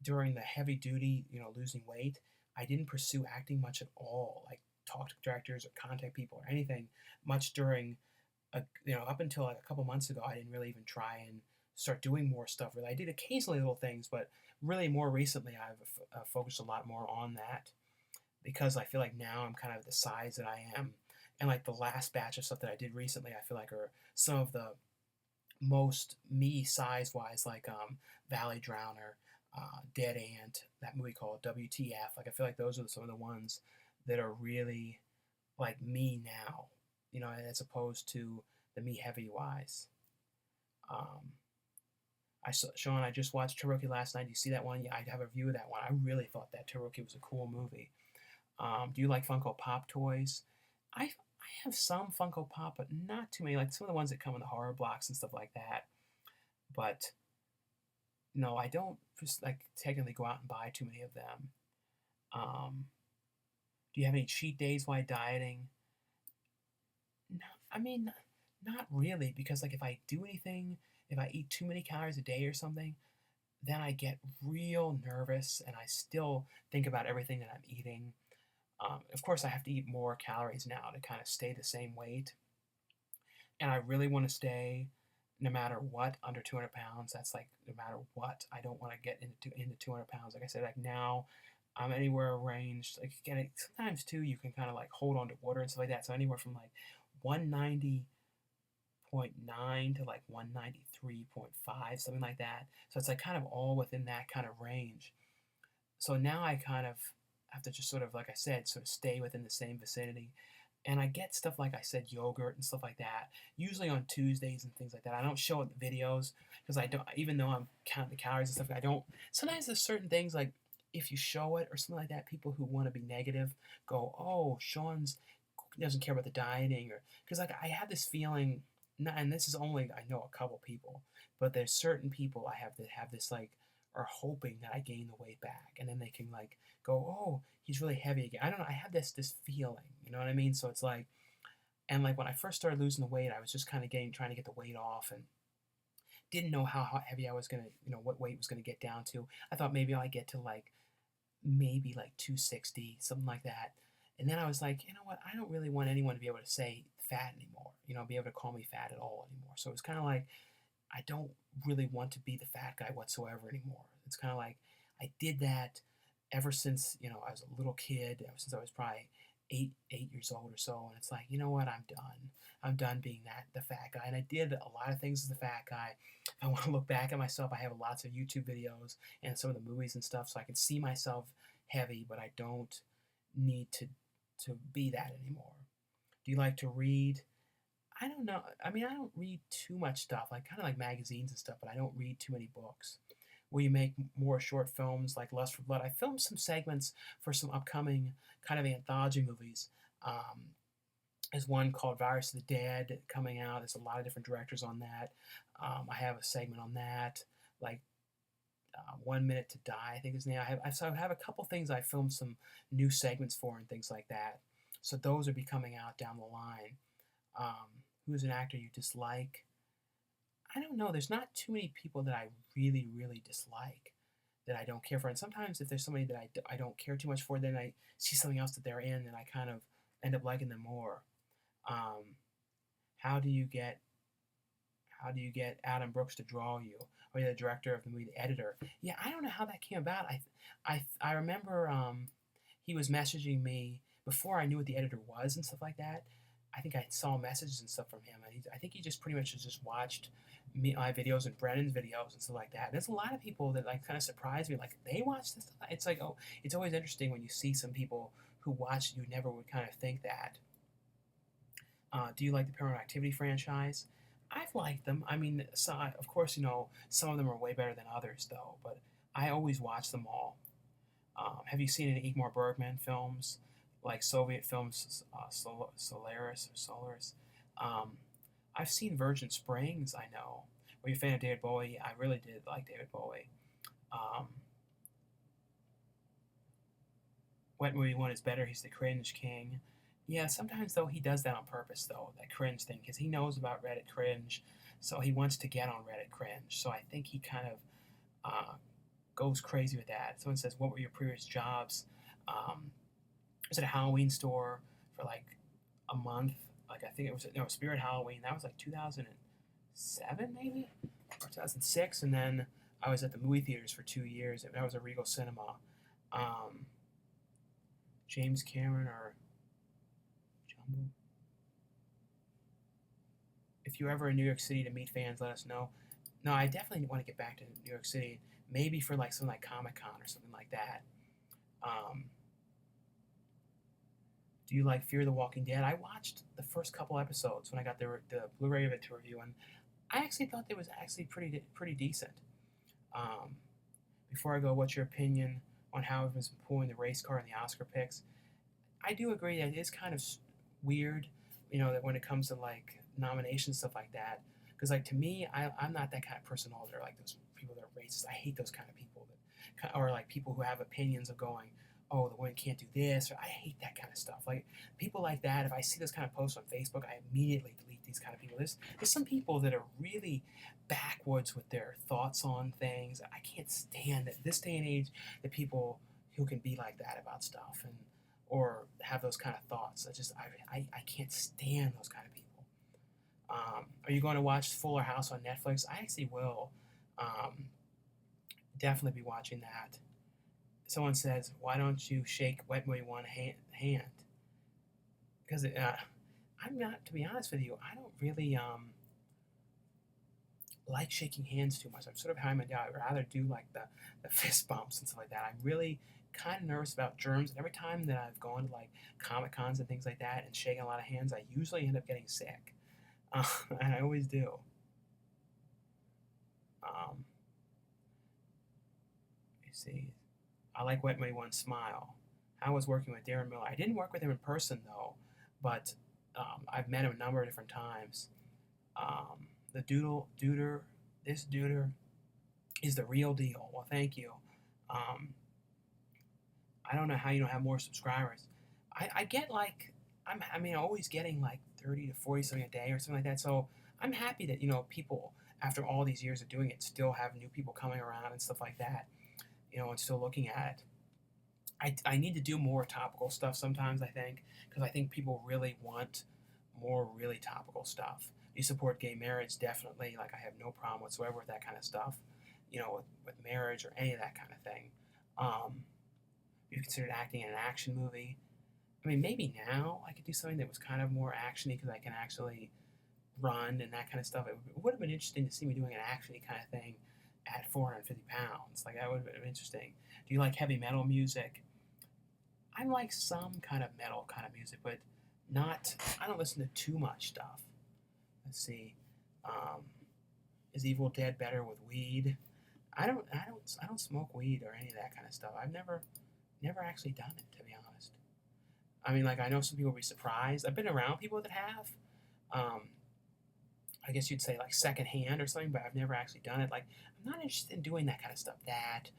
during the heavy duty, losing weight. I didn't pursue acting much at all, like talk to directors or contact people or anything much during, up until like a couple months ago. I didn't really even try and start doing more stuff. Really, I did occasionally little things, but really more recently I've focused a lot more on that because I feel like now I'm kind of the size that I am, and like the last batch of stuff that I did recently, I feel like are some of the most me size wise, like Valley Drowner, Dead Ant, that movie called WTF. Like I feel like those are some of the ones that are really like me now, as opposed to the me heavy wise. Um, Sean, I just watched Taroki last night. Do you see that one? Yeah, I have a review of that one. I really thought that Taroki was a cool movie. Do you like Funko Pop toys? I have some Funko Pop, but not too many. Like some of the ones that come in the horror blocks and stuff like that. But no, I don't just like technically go out and buy too many of them. Um, do you have any cheat days while dieting? No, I mean, not really, because like if I do anything, if I eat too many calories a day or something, then I get real nervous and I still think about everything that I'm eating. Of course, I have to eat more calories now to kind of stay the same weight. And I really want to stay, no matter what, under 200 pounds. That's like no matter what. I don't want to get into 200 pounds. Like I said, like now I'm anywhere ranged. Like again, sometimes too, you can kind of like hold on to water and stuff like that. So anywhere from like 190.9 to like 193.5, something like that. So it's like kind of all within that kind of range. So now I kind of have to just sort of, like I said, sort of stay within the same vicinity. And I get stuff like I said, yogurt and stuff like that, usually on Tuesdays and things like that. I don't show it in the videos because I don't, even though I'm counting the calories and stuff, I don't. Sometimes there's certain things like if you show it or something like that, people who want to be negative go, "Oh, Sean's doesn't care about the dieting," or because like I have this feeling, and this is only I know a couple people, but there's certain people I have that have this like are hoping that I gain the weight back, and then they can like go, "Oh, he's really heavy again." I don't know. I have this feeling, you know what I mean? So it's like, and like when I first started losing the weight, I was just kind of trying to get the weight off, and didn't know how heavy I was gonna, what weight was gonna get down to. I thought maybe I'd get to like maybe like 260, something like that. And then I was like, you know what? I don't really want anyone to be able to say fat anymore, be able to call me fat at all anymore. So it's kind of like, I don't really want to be the fat guy whatsoever anymore. It's kind of like I did that ever since, I was a little kid, ever since I was probably 8 years old or so. And it's like, you know what? I'm done. I'm done being the fat guy. And I did a lot of things as the fat guy. If I want to look back at myself, I have lots of YouTube videos and some of the movies and stuff, so I can see myself heavy, but I don't need to be that anymore. Do you like to read? I don't know. I mean, I don't read too much stuff, like kind of like magazines and stuff, but I don't read too many books. Will you make more short films like Lust for Blood? I filmed some segments for some upcoming kind of anthology movies. There's one called Virus of the Dead coming out. There's a lot of different directors on that. I have a segment on that, like 1 Minute to Die, I think his name. So I have a couple things I filmed some new segments for and things like that. So those will be coming out down the line. Who's an actor you dislike? I don't know. There's not too many people that I really, really dislike that I don't care for. And sometimes if there's somebody that I don't care too much for, then I see something else that they're in and I kind of end up liking them more. Um, how do you get Adam Brooks to draw you? Or the director of the movie, the editor? Yeah, I don't know how that came about. I remember he was messaging me before I knew what the editor was and stuff like that. I think I saw messages and stuff from him, and I think he just pretty much just watched my videos and Brennan's videos and stuff like that. There's a lot of people that like kind of surprise me, like they watch this stuff. It's like, oh, it's always interesting when you see some people who watch you never would kind of think that. Do you like the Paranormal Activity franchise? I've liked them. I mean, so, of course, some of them are way better than others, though. But I always watch them all. Have you seen any Ingmar Bergman films, like Soviet films, Solaris? Um, I've seen Virgin Springs. I know. Were you a fan of David Bowie? I really did like David Bowie. Um, What movie one is better? He's the cringe king. Yeah, sometimes though he does that on purpose though, that cringe thing, because he knows about Reddit cringe, so he wants to get on Reddit cringe. So I think he kind of uh, goes crazy with that. Someone says, "What were your previous jobs?" Um, I was at a Halloween store for like a month. Like I think it was no Spirit Halloween. That was like 2007 maybe or 2006, and then I was at the movie theaters for 2 years. That was a Regal Cinema. Um, James Cameron or Jumbo. If you're ever in New York City to meet fans, let us know. No, I definitely want to get back to New York City. Maybe for like something like Comic Con or something like that. Um, do you like Fear the Walking Dead? I watched the first couple episodes when I got the Blu-ray of it to review, and I actually thought it was actually pretty decent. Um, Before I go, what's your opinion on how everyone's been pulling the race car and the Oscar picks? I do agree that it is kind of weird, that when it comes to like nominations stuff like that, because like to me, I'm not that kind of person. All they're like those people that are racist. I hate those kind of people that, or like people who have opinions of going, oh, the women can't do this, or I hate that kind of stuff. Like people like that. If I see those kind of posts on Facebook, I immediately delete these kind of people. There's some people that are really backwoods with their thoughts on things. I can't stand it this day and age that people who can be like that about stuff and or have those kind of thoughts. I can't stand those kind of people. Are you going to watch Fuller House on Netflix? I actually will. Um, Definitely be watching that. Someone says, "Why don't you shake Wet Willy one hand?" Because I'm not. To be honest with you, I don't really. like shaking hands too much. I'm sort of how I'm a guy. I'd rather do like the fist bumps and stuff like that. I'm really kind of nervous about germs. And every time that I've gone to like Comic Cons and things like that and shaking a lot of hands, I usually end up getting sick. And I always do. Um, you see, I like What Made One Smile. How was working with Darren Miller? I didn't work with him in person though, but I've met him a number of different times. The Duder, this Duder is the real deal. Well, thank you. Um, I don't know how you don't have more subscribers. I get like I mean always getting like 30 to 40 something a day or something like that. So I'm happy that people after all these years of doing it still have new people coming around and stuff like that. And still looking at it. I need to do more topical stuff sometimes. I think because I think people really want more really topical stuff. You support gay marriage definitely. Like I have no problem whatsoever with that kind of stuff. With marriage or any of that kind of thing. Um, you considered acting in an action movie. I mean, maybe now I could do something that was kind of more actiony because I can actually run and that kind of stuff. It would have been interesting to see me doing an actiony kind of thing at 450 pounds. Like that would have been interesting. Do you like heavy metal music? I like some kind of metal kind of music, but not. I don't listen to too much stuff. Let's see. Um, is Evil Dead better with weed? I don't smoke weed or any of that kind of stuff. I've never actually done it, to be honest. I mean, like I know some people will be surprised. I've been around people that have. Um, I guess you'd say like secondhand or something, but I've never actually done it. Like I'm not interested in doing that kind of stuff. That,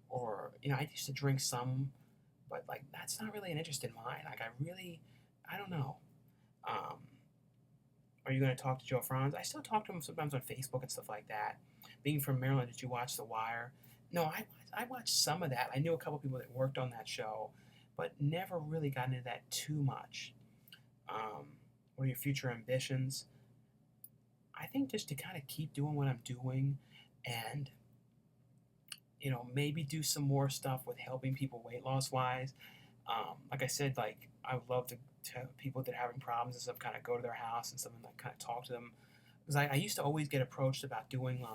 or I used to drink some, but like that's not really an interest in mine. Like I don't know. Um, are you going to talk to Joe Franz? I still talk to him sometimes on Facebook and stuff like that. Being from Maryland, did you watch The Wire? No, I watched some of that. I knew a couple people that worked on that show, but never really got into that too much. Um, what are your future ambitions? I think just to kind of keep doing what I'm doing and, maybe do some more stuff with helping people weight loss wise. Like I said, like I would love to people that are having problems and stuff kind of go to their house and stuff and like kind of talk to them. Because I used to always get approached about doing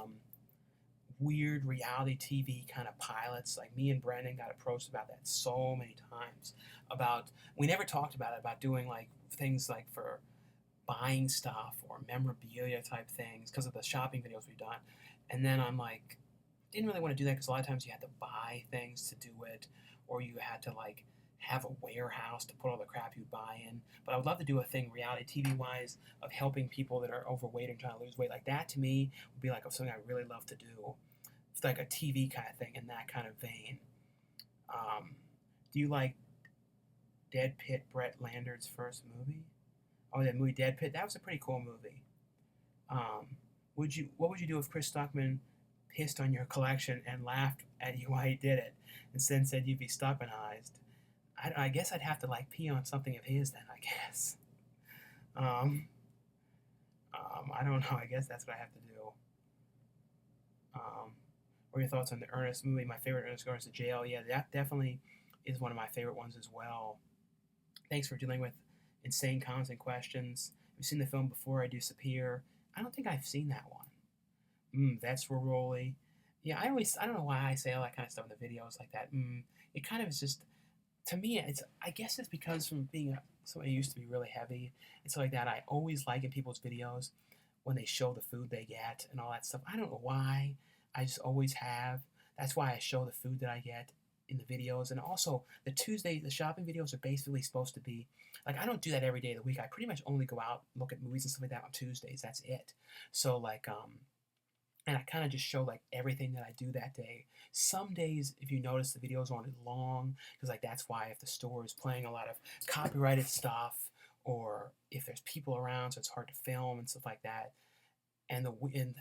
weird reality TV kind of pilots. Like me and Brendan got approached about that so many times. We never talked about it, about doing like things like for buying stuff or memorabilia type things because of the shopping videos we've done. And then I'm like, didn't really want to do that because a lot of times you had to buy things to do it, or you had to like have a warehouse to put all the crap you buy in. But I would love to do a thing reality TV wise of helping people that are overweight and trying to lose weight. Like that to me would be like something I really love to do. It's like a TV kind of thing in that kind of vein. Um, do you like Dead Pit, Brett Landerd's first movie? Oh, that movie Dead Pit. That was a pretty cool movie. Um, What would you do if Chris Stockman pissed on your collection and laughed at you while he did it, and then said you'd be Stockmanized? I guess I'd have to like pee on something of his then. I guess. Um, I don't know. I guess that's what I have to do. What are your thoughts on the Ernest movie? My favorite Ernest goes to jail. Yeah, that definitely is one of my favorite ones as well. Thanks for dealing with insane comments and questions. Have you seen the film Before I Disappear? I don't think I've seen that one. That's for Rolly. Yeah, I don't know why I say all that kind of stuff in the videos like that. It kind of is just, to me, I guess it's because from being somebody who used to be really heavy and stuff like that, I always like in people's videos when they show the food they get and all that stuff. I don't know why. I just always have. That's why I show the food that I get in the videos. And also, the shopping videos are basically supposed to be, like, I don't do that every day of the week. I pretty much only go out, look at movies and stuff like that on Tuesdays. That's it. So, like, and I kind of just show like everything that I do that day. Some days, if you notice, the videos aren't as long because like that's why if the store is playing a lot of copyrighted stuff or if there's people around, so it's hard to film and stuff like that. And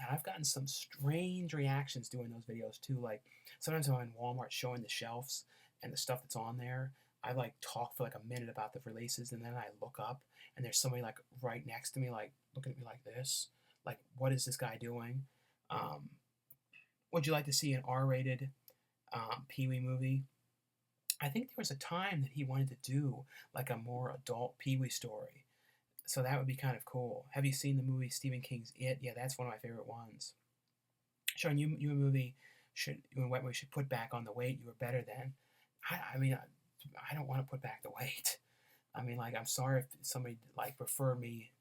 I've gotten some strange reactions doing those videos too. Like sometimes I'm in Walmart showing the shelves and the stuff that's on there. I like talk for like a minute about the releases and then I look up and there's somebody like right next to me, like looking at me like this. Like, what is this guy doing? Um, would you like to see an R-rated Pee Wee movie? I think there was a time that he wanted to do like a more adult Pee Wee story. So that would be kind of cool. Have you seen the movie Stephen King's It? Yeah, that's one of my favorite ones. showing you a movie what we should put back on the weight you were better than. I mean, I don't want to put back the weight. I mean, like, I'm sorry if somebody like preferred me,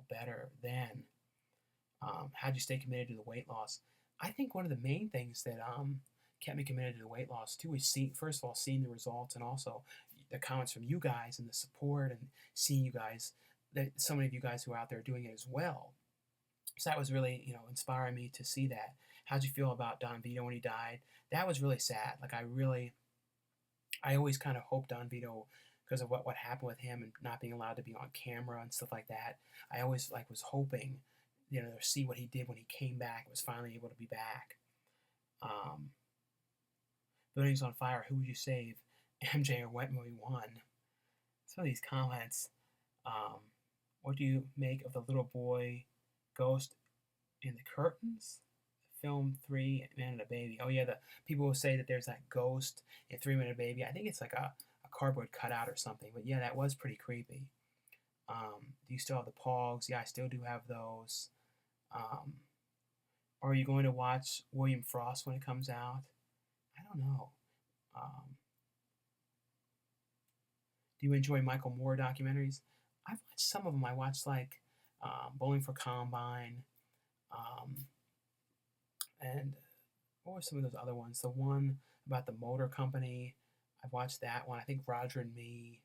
better than. How'd you stay committed to the weight loss? I think one of the main things that kept me committed to the weight loss too is first of all, seeing the results, and also the comments from you guys and the support, and seeing you guys, that so many of you guys who are out there doing it as well. So that was really, inspiring me to see that. How'd you feel about Don Vito when he died? That was really sad. Like, I always kind of hoped Don Vito, because of what happened with him and not being allowed to be on camera and stuff like that. I always was hoping, to see what he did when he came back. Was finally able to be back. Buildings on Fire. Who would you save, MJ or Wet Movie 1? Some of these comments. What do you make of the little boy ghost in the curtains? Film 3 Man and a Baby. Oh yeah, the people will say that there's that ghost in 3 Man and a Baby. I think it's like a cardboard cutout or something. But yeah, that was pretty creepy. Do you still have the Pogs? Yeah, I still do have those. Are you going to watch William Frost when it comes out? I don't know. Do you enjoy Michael Moore documentaries? I've watched some of them. I watched like Bowling for Columbine, and what were some of those other ones? The one about the motor company. I've watched that one. I think Roger and Me.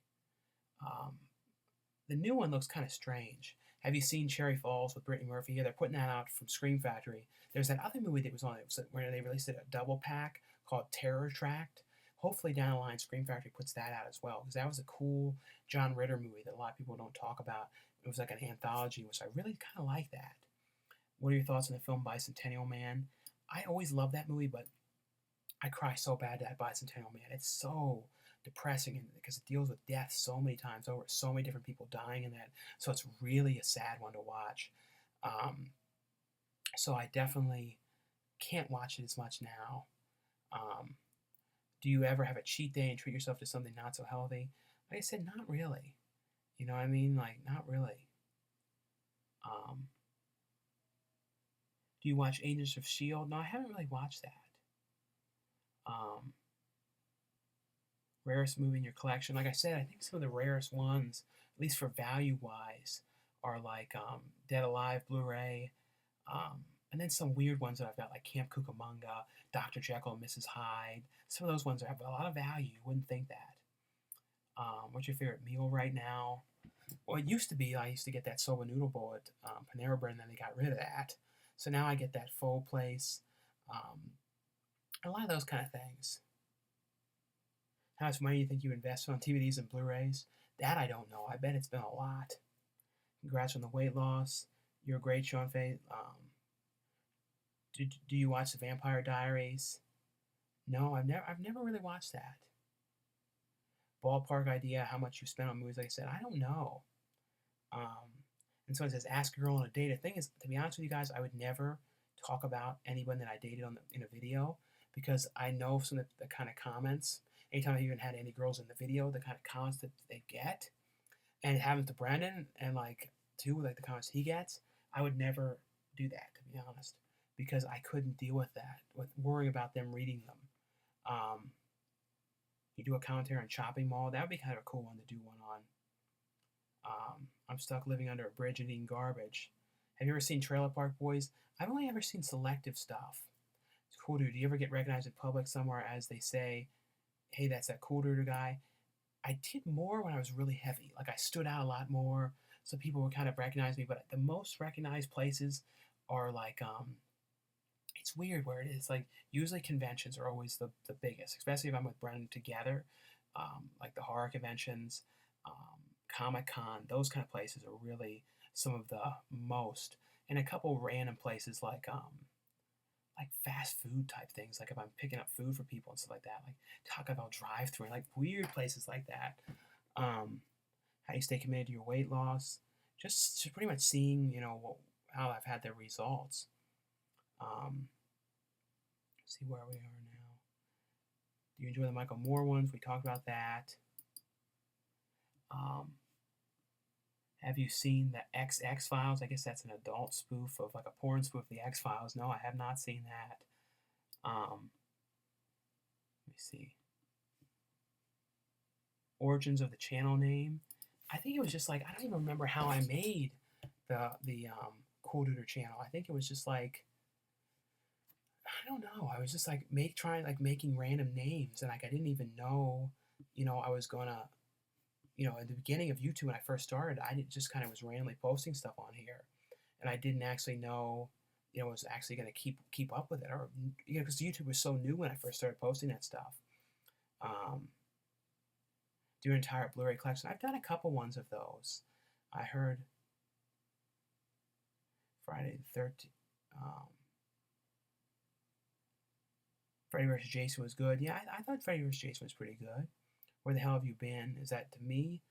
The new one looks kind of strange. Have you seen Cherry Falls with Brittany Murphy? Yeah, they're putting that out from Scream Factory. There's that other movie that was on it where they released it, a double pack called Terror Tract. Hopefully down the line Scream Factory puts that out as well, because that was a cool John Ritter movie that a lot of people don't talk about. It was like an anthology, which I really kind of like that. What are your thoughts on the film Bicentennial Man? I always love that movie, but I cry so bad at Bicentennial Man. It's so depressing because it deals with death so many times over, so many different people dying in that. So it's really a sad one to watch. So I definitely can't watch it as much now. Do you ever have a cheat day and treat yourself to something not so healthy? Like I said, not really. You know what I mean? Like, not really. Do you watch Agents of S.H.I.E.L.D.? No, I haven't really watched that. Rarest movie in your collection? Like I said, I think some of the rarest ones, at least for value-wise, are like Dead Alive Blu-ray, and then some weird ones that I've got, like Camp Cucamonga, Dr. Jekyll and Mrs. Hyde. Some of those ones have a lot of value. You wouldn't think that. What's your favorite meal right now? Well, it used to be I used to get that soba noodle bowl at Panera Bread, and then they got rid of that. So now I get that Pho place. A lot of those kind of things. How much money do you think you invested on DVDs and Blu-rays? That I don't know. I bet it's been a lot. Congrats on the weight loss. You're great, Sean Faye. Do you watch The Vampire Diaries? No, I've never really watched that. Ballpark idea, how much you spent on movies? Like I said, I don't know. And so it says, ask a girl on a date. The thing is, to be honest with you guys, I would never talk about anyone that I dated in a video, because I know some of the kind of comments. Anytime I've even had any girls in the video, the kind of comments that they get, and it happens to Brandon, and like the comments he gets, I would never do that, to be honest, because I couldn't deal with that, with worrying about them reading them. You do a commentary on Chopping Mall. That would be kind of a cool one to do one on. I'm stuck living under a bridge and eating garbage. Have you ever seen Trailer Park Boys? I've only ever seen selective stuff. It's cool, dude. Do you ever get recognized in public somewhere as they say, hey, that's that Coolduder guy? I did more when I was really heavy. Like, I stood out a lot more, so people would kind of recognize me. But the most recognized places are like, it's weird where it is. Like, usually conventions are always the biggest, especially if I'm with Brendan together. Like the horror conventions, Comic-Con, those kind of places are really some of the most. And a couple random places like fast food type things, like if I'm picking up food for people and stuff like that, like Taco Bell drive-thru, like weird places like that. How you stay committed to your weight loss? Just pretty much seeing, how I've had the results. See where we are now. Do you enjoy the Michael Moore ones? We talked about that. Have you seen the XX Files? I guess that's an adult spoof of like a porn spoof of the X Files. No, I have not seen that. Let me see. Origins of the channel name. I think it was just like I don't even remember how I made the Coolduder channel. I think it was just like I don't know. I was just like making random names, and like I didn't even know, I was gonna, at the beginning of YouTube when I first started, just kind of was randomly posting stuff on here, and I didn't actually know, was actually gonna keep up with it, or because YouTube was so new when I first started posting that stuff. Do your entire Blu-ray collection. I've done a couple ones of those. I heard Friday the 13th. Freddy vs. Jason was good. Yeah, I thought Freddy vs. Jason was pretty good. Where the hell have you been? Is that to me?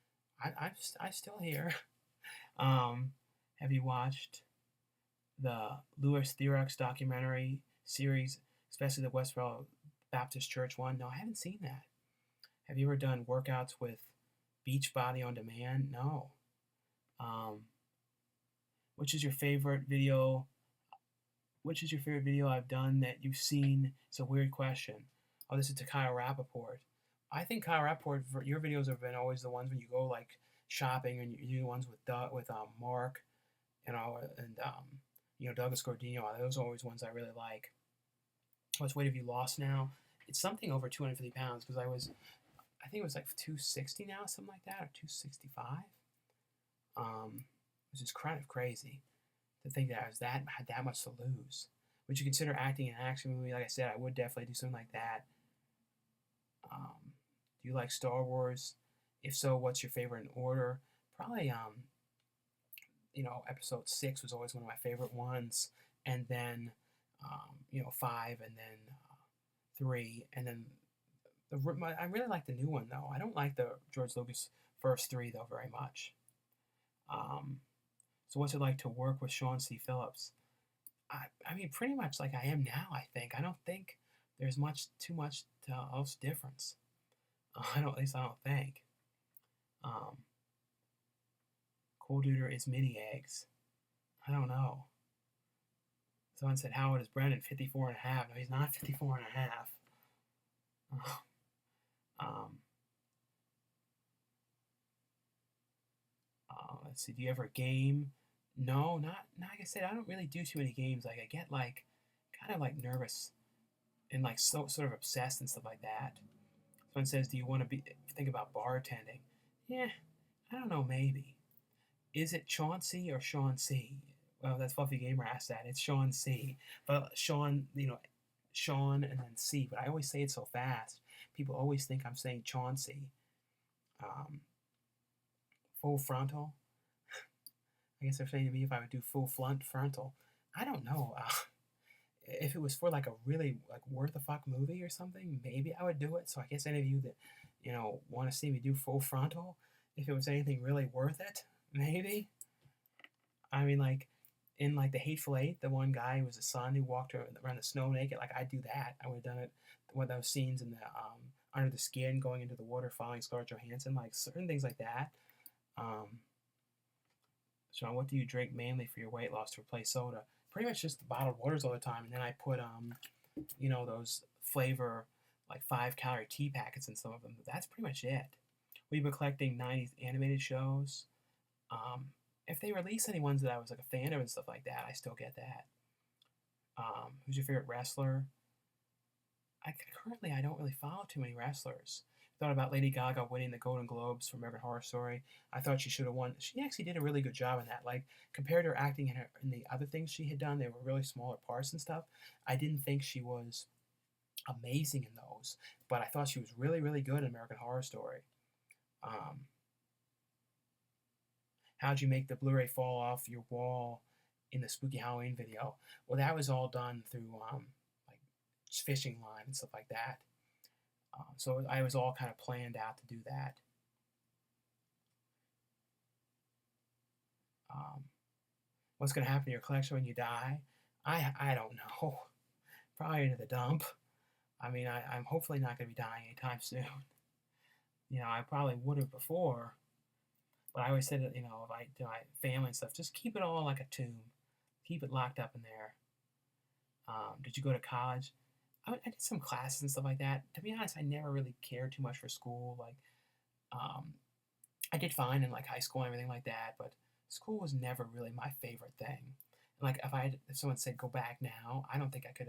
I'm still here. Have you watched the Louis Theroux documentary series, especially the Westboro Baptist Church one? No, I haven't seen that. Have you ever done workouts with Beachbody on Demand? No. Which is your favorite video? Which is your favorite video I've done that you've seen? It's a weird question. Oh, this is to Kyle Rappaport. I think Kyle Rappaport, your videos have been always the ones when you go like shopping and you do ones with Mark, and Douglas Gordino. Those are always ones I really like. How much weight have you lost now? It's something over 250 pounds because I think it was like 260 now, something like that, or 265. Which is kind of crazy to think that I had that much to lose. Would you consider acting in an action movie? Like I said, I would definitely do something like that. Do you like Star Wars? If so, what's your favorite in order? Probably, Episode 6 was always one of my favorite ones, and then, 5, and then 3, and then I really like the new one though. I don't like the George Lucas first 3 though very much. So what's it like to work with Sean C. Phillips? I mean, pretty much like I am now, I think. I don't think there's too much else difference. At least I don't think. Coolduder is mini eggs. I don't know. Someone said, how old is Brendan? 54 and a half. No, he's not 54 and a half. Let's see. Do you ever game? No, not like I said. I don't really do too many games. Like I get like kind of like nervous and like sort of obsessed and stuff like that. Someone says, "Do you want to think about bartending?" Yeah, I don't know. Maybe. Is it Chauncey or Sean C? Well, that's Fluffy Gamer asked that. It's Sean C. But Sean, Sean and then C. But I always say it so fast. People always think I'm saying Chauncey. Full frontal. I guess they're saying to me if I would do full frontal. I don't know. If it was for like a really like worth a fuck movie or something, maybe I would do it. So I guess any of you that want to see me do full frontal, if it was anything really worth it, maybe. I mean, like in like the Hateful Eight, the one guy who was a son who walked around the snow naked. Like I'd do that. I would have done it. One of those scenes in the under the skin, going into the water, following Scarlett Johansson, like certain things like that. Sean, what do you drink mainly for your weight loss to replace soda? Pretty much just bottled waters all the time, and then I put those flavor like 5-calorie tea packets in some of them. That's pretty much it. We've been collecting 90s animated shows. If they release any ones that I was like a fan of and stuff like that, I still get that. Who's your favorite wrestler? Currently I don't really follow too many wrestlers. Thought about Lady Gaga winning the Golden Globes for American Horror Story. I thought she should have won. She actually did a really good job in that. Like compared to her acting in the other things she had done, they were really smaller parts and stuff. I didn't think she was amazing in those, but I thought she was really, really good in American Horror Story. How'd you make the Blu-ray fall off your wall in the Spooky Halloween video? Well, that was all done through like fishing line and stuff like that. So I was all kind of planned out to do that. What's going to happen to your collection when you die? I don't know. Probably into the dump. I mean, I'm hopefully not going to be dying anytime soon. I probably would have before. But I always said that, if I do my family and stuff, just keep it all like a tomb. Keep it locked up in there. Did you go to college? I did some classes and stuff like that. To be honest, I never really cared too much for school. Like, um, I did fine in like high school and everything like that, but school was never really my favorite thing. Like, if someone said go back now, I don't think I could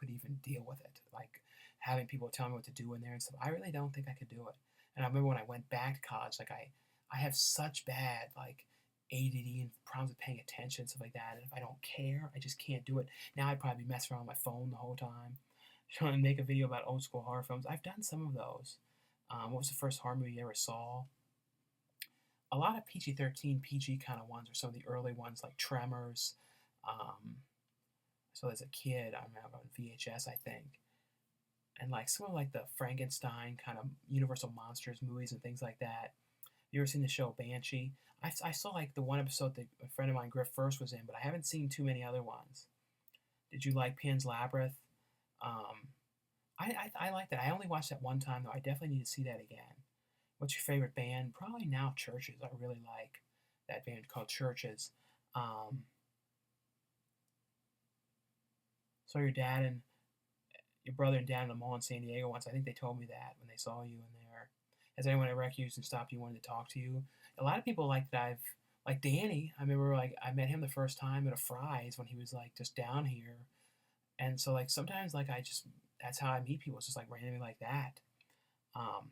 even deal with it. Like having people tell me what to do in there and stuff. I really don't think I could do it. And I remember when I went back to college, like I have such bad like ADD and problems with paying attention and stuff like that. And if I don't care, I just can't do it. Now I'd probably be messing around on my phone the whole time, trying to make a video about old school horror films. I've done some of those. What was the first horror movie you ever saw? A lot of PG-13, PG kind of ones, or some of the early ones like Tremors. Um, so as a kid, I remember on VHS, I think, and like some of like the Frankenstein kind of Universal Monsters movies and things like that. You ever seen the show Banshee? I saw like the one episode that a friend of mine, Griff First, was in, but I haven't seen too many other ones. Did you like Pan's Labyrinth? Um, I like that. I only watched that one time though. I definitely need to see that again. What's your favorite band? Probably now Churches. I really like that band called Churches. Um, saw your dad and your brother and dad in the mall in San Diego once. I think they told me that when they saw you in there. Has anyone ever accused and stopped you wanted to talk to you? A lot of people like that like Danny. I remember like I met him the first time at a Fry's when he was like just down here. And so like sometimes like that's how I meet people. It's just like randomly like that. Um,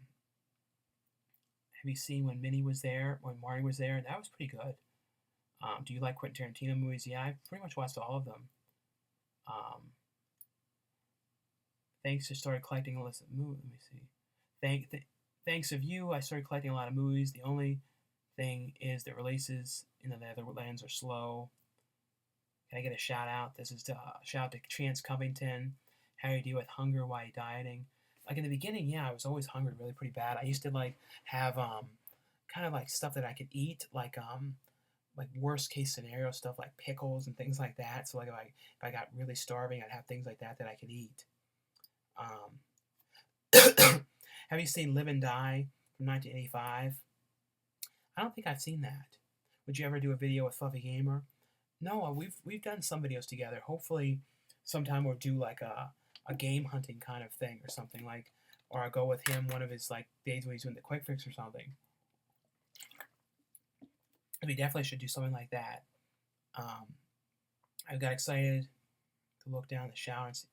have you seen when Minnie was there, when Marty was there? That was pretty good. Do you like Quentin Tarantino movies? Yeah, I pretty much watched all of them. Um, thanks to started collecting a list of movies. Let me see. Thanks of you, I started collecting a lot of movies. The only thing is that releases in the Netherlands are slow. Can I get a shout out? This is shout out to Chance Covington. How do you deal with hunger while you're dieting? Like in the beginning, yeah, I was always hungry really pretty bad. I used to like have kind of like stuff that I could eat, like worst case scenario stuff like pickles and things like that. So like if I got really starving, I'd have things like that I could eat. Um, have you seen Live and Die from 1985? I don't think I've seen that. Would you ever do a video with Fluffy Gamer? No, we've done some videos together. Hopefully, sometime we'll do like a game hunting kind of thing or something like, or I'll go with him one of his like days when he's doing the quick fix or something. We definitely should do something like that. I got excited to look down the shower and see.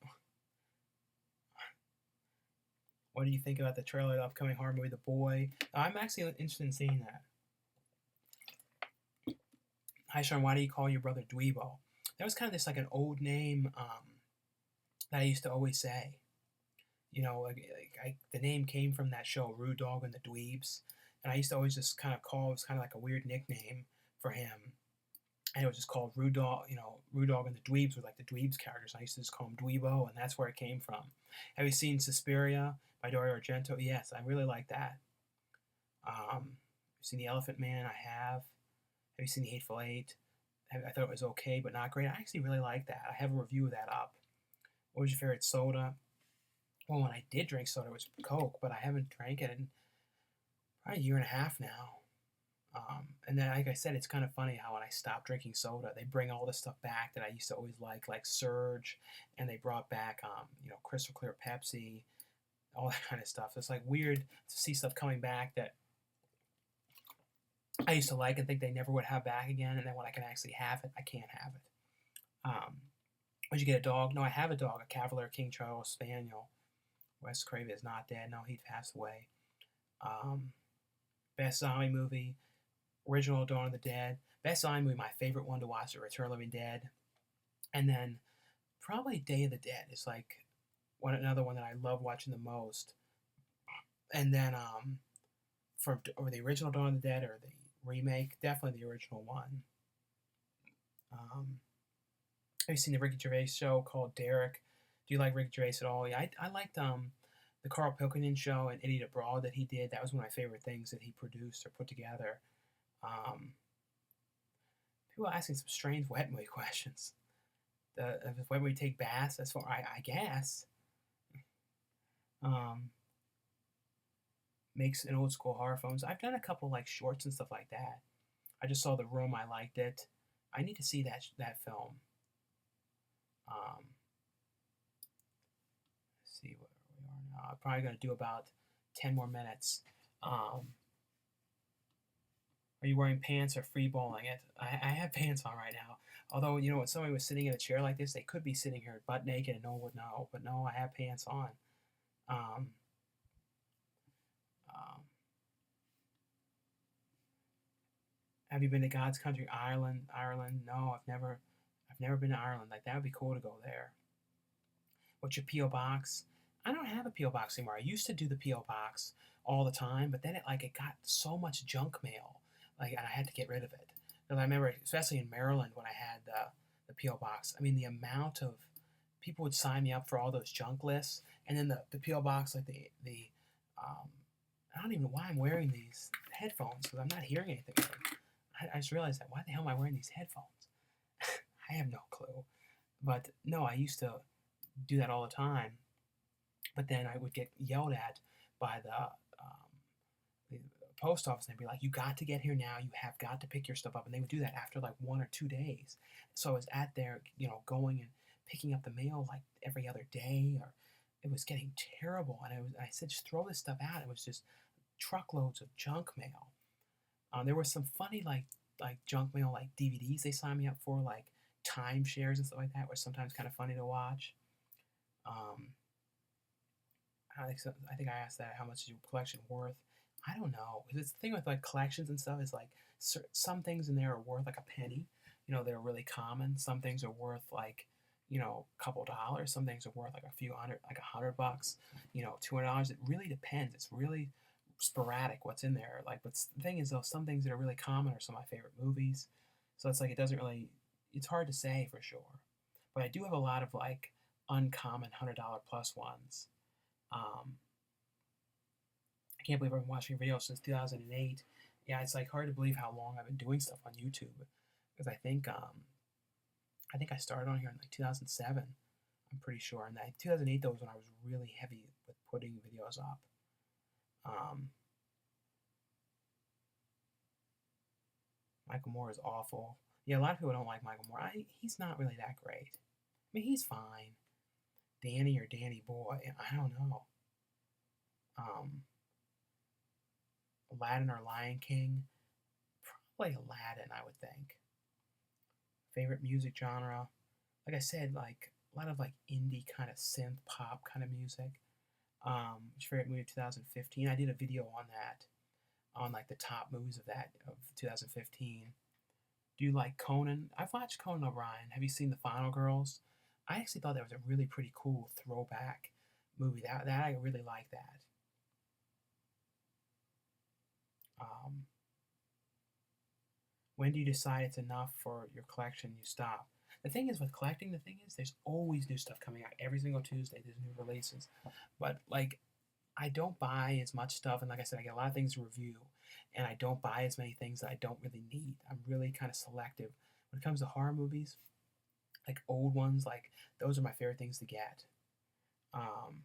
What do you think about the trailer of the upcoming horror movie, The Boy? I'm actually interested in seeing that. Hi, Sean. Why do you call your brother Dweebo? That was kind of this like an old name that I used to always say. The name came from that show, Rude Dog and the Dweebs, and I used to always just kind of call. It was kind of like a weird nickname for him, and it was just called Rude Dog. Rude Dog and the Dweebs were like the Dweebs characters. I used to just call him Dweebo, and that's where it came from. Have you seen Suspiria by Dario Argento? Yes, I really like that. Seen The Elephant Man? I have. Have you seen The Hateful Eight? I thought it was okay, but not great. I actually really like that. I have a review of that up. What was your favorite soda? Well, when I did drink soda, it was Coke, but I haven't drank it in probably a year and a half now. And then, like I said, it's kind of funny how when I stopped drinking soda, they bring all this stuff back that I used to always like Surge, and they brought back, Crystal Clear Pepsi, all that kind of stuff. So it's like weird to see stuff coming back that I used to like and think they never would have back again, and then when I can actually have it, I can't have it. Would you get a dog? No, I have a dog, a Cavalier King Charles Spaniel. Wes Craven is not dead. No, he passed away. Best zombie movie, original Dawn of the Dead. Best zombie movie, my favorite one to watch is Return of the Living Dead. And then probably Day of the Dead is like another one that I love watching the most. And then or the original Dawn of the Dead or the remake, definitely the original one. Have you seen the Ricky Gervais show called Derek? Do you like Ricky Gervais at all? Yeah, I liked the Carl Pilkington show and Idiot Abroad that he did. That was one of my favorite things that he produced or put together. People are asking some strange wet movie questions. When we take baths, as far I guess. makes an old school horror films. I've done a couple like shorts and stuff like that. I just saw The Room. I liked it. I need to see that film. Um, let's see where we are now. I'm probably gonna do about 10 more minutes. Um, are you wearing pants or free balling it? I have pants on right now. Although you know, if somebody was sitting in a chair like this, they could be sitting here butt naked and no one would know. But no, I have pants on. Um, um, have you been to God's country, Ireland? Ireland? No, I've never. I've never been to Ireland. Like that would be cool to go there. What's your PO box? I don't have a PO box anymore. I used to do the PO box all the time, but then it got so much junk mail, like, and I had to get rid of it. Because I remember, especially in Maryland, when I had the PO box. I mean, the amount of people would sign me up for all those junk lists, and then the PO box, like the um, I don't even know why I'm wearing these headphones because I'm not hearing anything. I just realized that. Why the hell am I wearing these headphones? I have no clue. But no, I used to do that all the time. But then I would get yelled at by the post office, and they'd be like, "You got to get here now. You have got to pick your stuff up." And they would do that after like 1 or 2 days. So I was at there, going and picking up the mail like every other day, or it was getting terrible. And I said, "Just throw this stuff out." It was just truckloads of junk mail. There was some funny like junk mail, like DVDs they signed me up for, like timeshares and stuff like that, was sometimes kind of funny to watch. Um, I think I asked that. How much is your collection worth? I don't know. It's the thing with like collections and stuff is like some things in there are worth like a penny. They're really common. Some things are worth like a couple dollars. Some things are worth like a few hundred, like $100. $200. It really depends. It's really sporadic what's in there. Like, but the thing is though, some things that are really common are some of my favorite movies. So it's like it doesn't really. It's hard to say for sure. But I do have a lot of like uncommon $100 plus ones. Um, I can't believe I've been watching videos since 2008. Yeah, it's like hard to believe how long I've been doing stuff on YouTube because I think I started on here in like 2007. I'm pretty sure, and 2008 though was when I was really heavy with putting videos up. Um, Michael Moore is awful. Yeah, a lot of people don't like Michael Moore. He's not really that great. I mean, he's fine. Danny or Danny Boy, I don't know. Um, Aladdin or Lion King? Probably Aladdin, I would think. Favorite music genre? Like I said, like a lot of like indie kind of synth pop kind of music. Favorite movie of 2015? I did a video on that, on like the top movies of 2015. Do you like Conan? I've watched Conan O'Brien. Have you seen The Final Girls? I actually thought that was a really pretty cool throwback movie. That I really like that. Um, when do you decide it's enough for your collection? You stop. The thing is with collecting, the thing is there's always new stuff coming out. Every single Tuesday there's new releases. But like I don't buy as much stuff, and like I said, I get a lot of things to review, and I don't buy as many things that I don't really need. I'm really kind of selective when it comes to horror movies, like old ones. Like those are my favorite things to get. Um,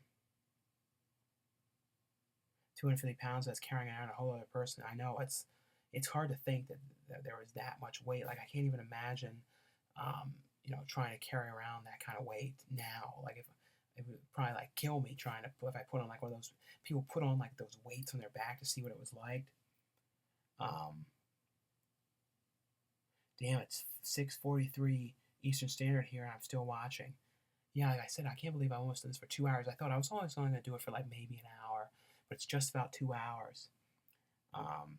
250 pounds, that's carrying around a whole other person. I know it's hard to think that there was that much weight. Like I can't even imagine, trying to carry around that kind of weight now. Like if it would probably like kill me trying to if I put on like one of those people put on like those weights on their back to see what it was like. Um, Damn, it's 6:43 Eastern Standard here, and I'm still watching. Yeah, like I said, I can't believe I almost did this for 2 hours. I thought I was only going to do it for like maybe an hour, but it's just about 2 hours. Um,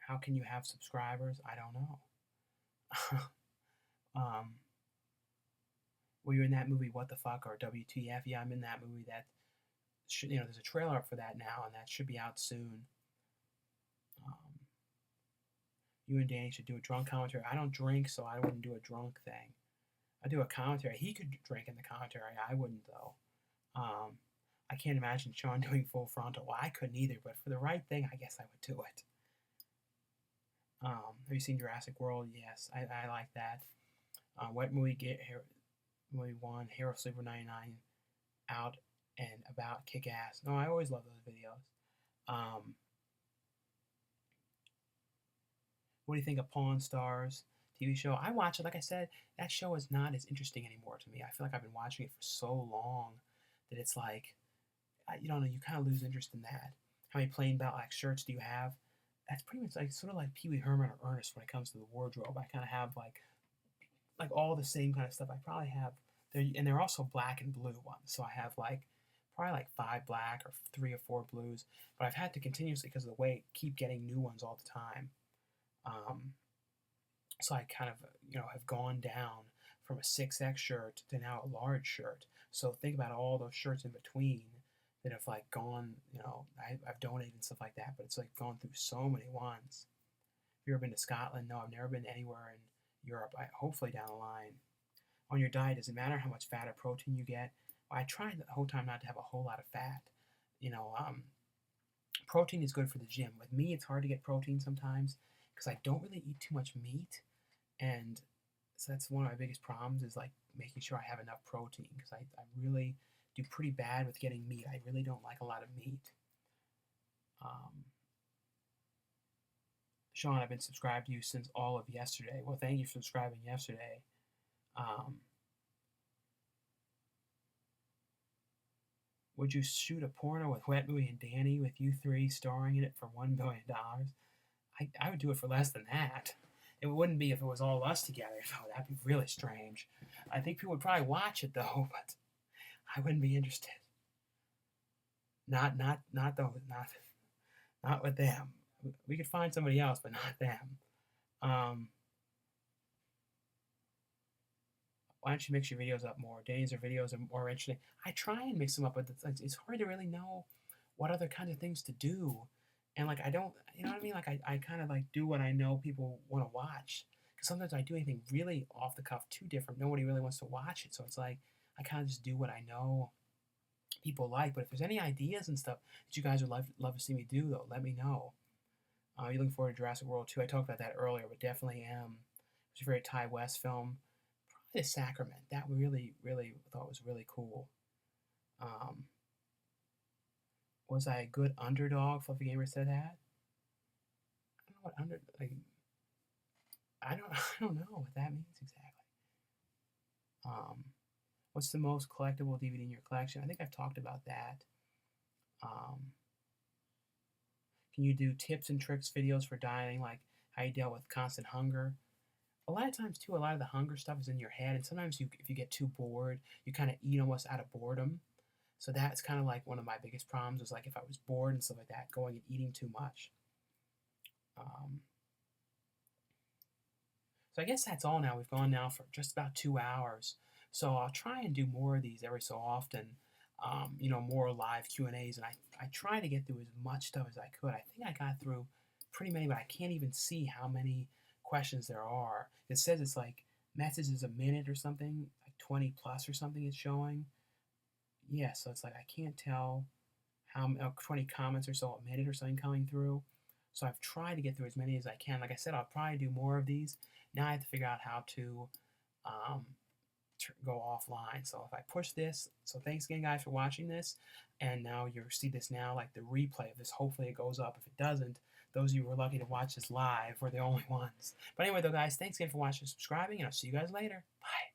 how can you have subscribers? I don't know. um, were you in that movie What the Fuck or WTF? Yeah, I'm in that movie. That should, there's a trailer up for that now, and that should be out soon. Um, you and Danny should do a drunk commentary. I don't drink, so I wouldn't do a drunk thing. I do a commentary. He could drink in the commentary. I wouldn't though. I can't imagine Sean doing full frontal. Well, I couldn't either, but for the right thing, I guess I would do it. Have you seen Jurassic World? Yes, I like that. What movie movie won Hero Sleeper 99 out and about kick ass. No, I always love those videos. Um, what do you think of Pawn Stars TV show? I watch it. Like I said, that show is not as interesting anymore to me. I feel like I've been watching it for so long that it's like, you don't know, you kind of lose interest in that. How many plain black shirts do you have? That's pretty much like sort of like Pee Wee Herman or Ernest when it comes to the wardrobe. I kind of have like all the same kind of stuff. I probably have there, and they're also black and blue ones. So I have like probably like 5 black or 3 or 4 blues. But I've had to continuously because of the weight keep getting new ones all the time. Um, so I kind of have gone down from a 6X shirt to now a large shirt. So think about all those shirts in between that have like gone. I've donated and stuff like that. But it's like gone through so many ones. Have you ever been to Scotland? No, I've never been anywhere in Europe. Hopefully down the line. On your diet, does it matter how much fat or protein you get? Well, I try the whole time not to have a whole lot of fat. You know, protein is good for the gym. With me, it's hard to get protein sometimes because I don't really eat too much meat, and so that's one of my biggest problems is like making sure I have enough protein because I really do pretty bad with getting meat. I really don't like a lot of meat. Um, Sean, I've been subscribed to you since all of yesterday. Well, thank you for subscribing yesterday. Um, would you shoot a porno with Wet Movie and Danny with you three starring in it for $1 billion? I would do it for less than that. It wouldn't be if it was all us together. Oh, that'd be really strange. I think people would probably watch it though, but I wouldn't be interested. Not those. Not with them. We could find somebody else, but not them. Why don't you mix your videos up more? Days or videos are more interesting. I try and mix them up, but it's hard to really know what other kinds of things to do. And like I don't, you know what I mean? Like I kind of like do what I know people want to watch. Because sometimes I do anything really off the cuff, too different. Nobody really wants to watch it. So it's like I kind of just do what I know people like. But if there's any ideas and stuff that you guys would love to see me do, though, let me know. You're looking forward to Jurassic World 2. I talked about that earlier, but definitely am. It's a very Ty West film. Probably The Sacrament. That really, really thought was really cool. Um, was I a good underdog? Fluffy Gamer said that. I don't know what I don't I don't know what that means exactly. Um, what's the most collectible DVD in your collection? I think I've talked about that. Um, can you do tips and tricks videos for dieting, like how you dealt with constant hunger? A lot of times too, a lot of the hunger stuff is in your head, and sometimes if you get too bored, you kind of eat almost out of boredom. So that's kind of like one of my biggest problems was like if I was bored and stuff like that, going and eating too much. Um, so I guess that's all now. We've gone now for just about 2 hours. So I'll try and do more of these every so often. More live Q&As, and I try to get through as much stuff as I could. I think I got through pretty many, but I can't even see how many questions there are. It says it's like messages a minute or something, like 20 plus or something it's showing. Yeah, so it's like I can't tell how 20 comments or so a minute or something coming through. So I've tried to get through as many as I can. Like I said, I'll probably do more of these. Now I have to figure out how to um, go offline. So if I push this, so thanks again, guys, for watching this. And now you see this now, like the replay of this. Hopefully it goes up. If it doesn't, those of you who were lucky to watch this live were the only ones. But anyway, though, guys, thanks again for watching and subscribing, and I'll see you guys later. Bye.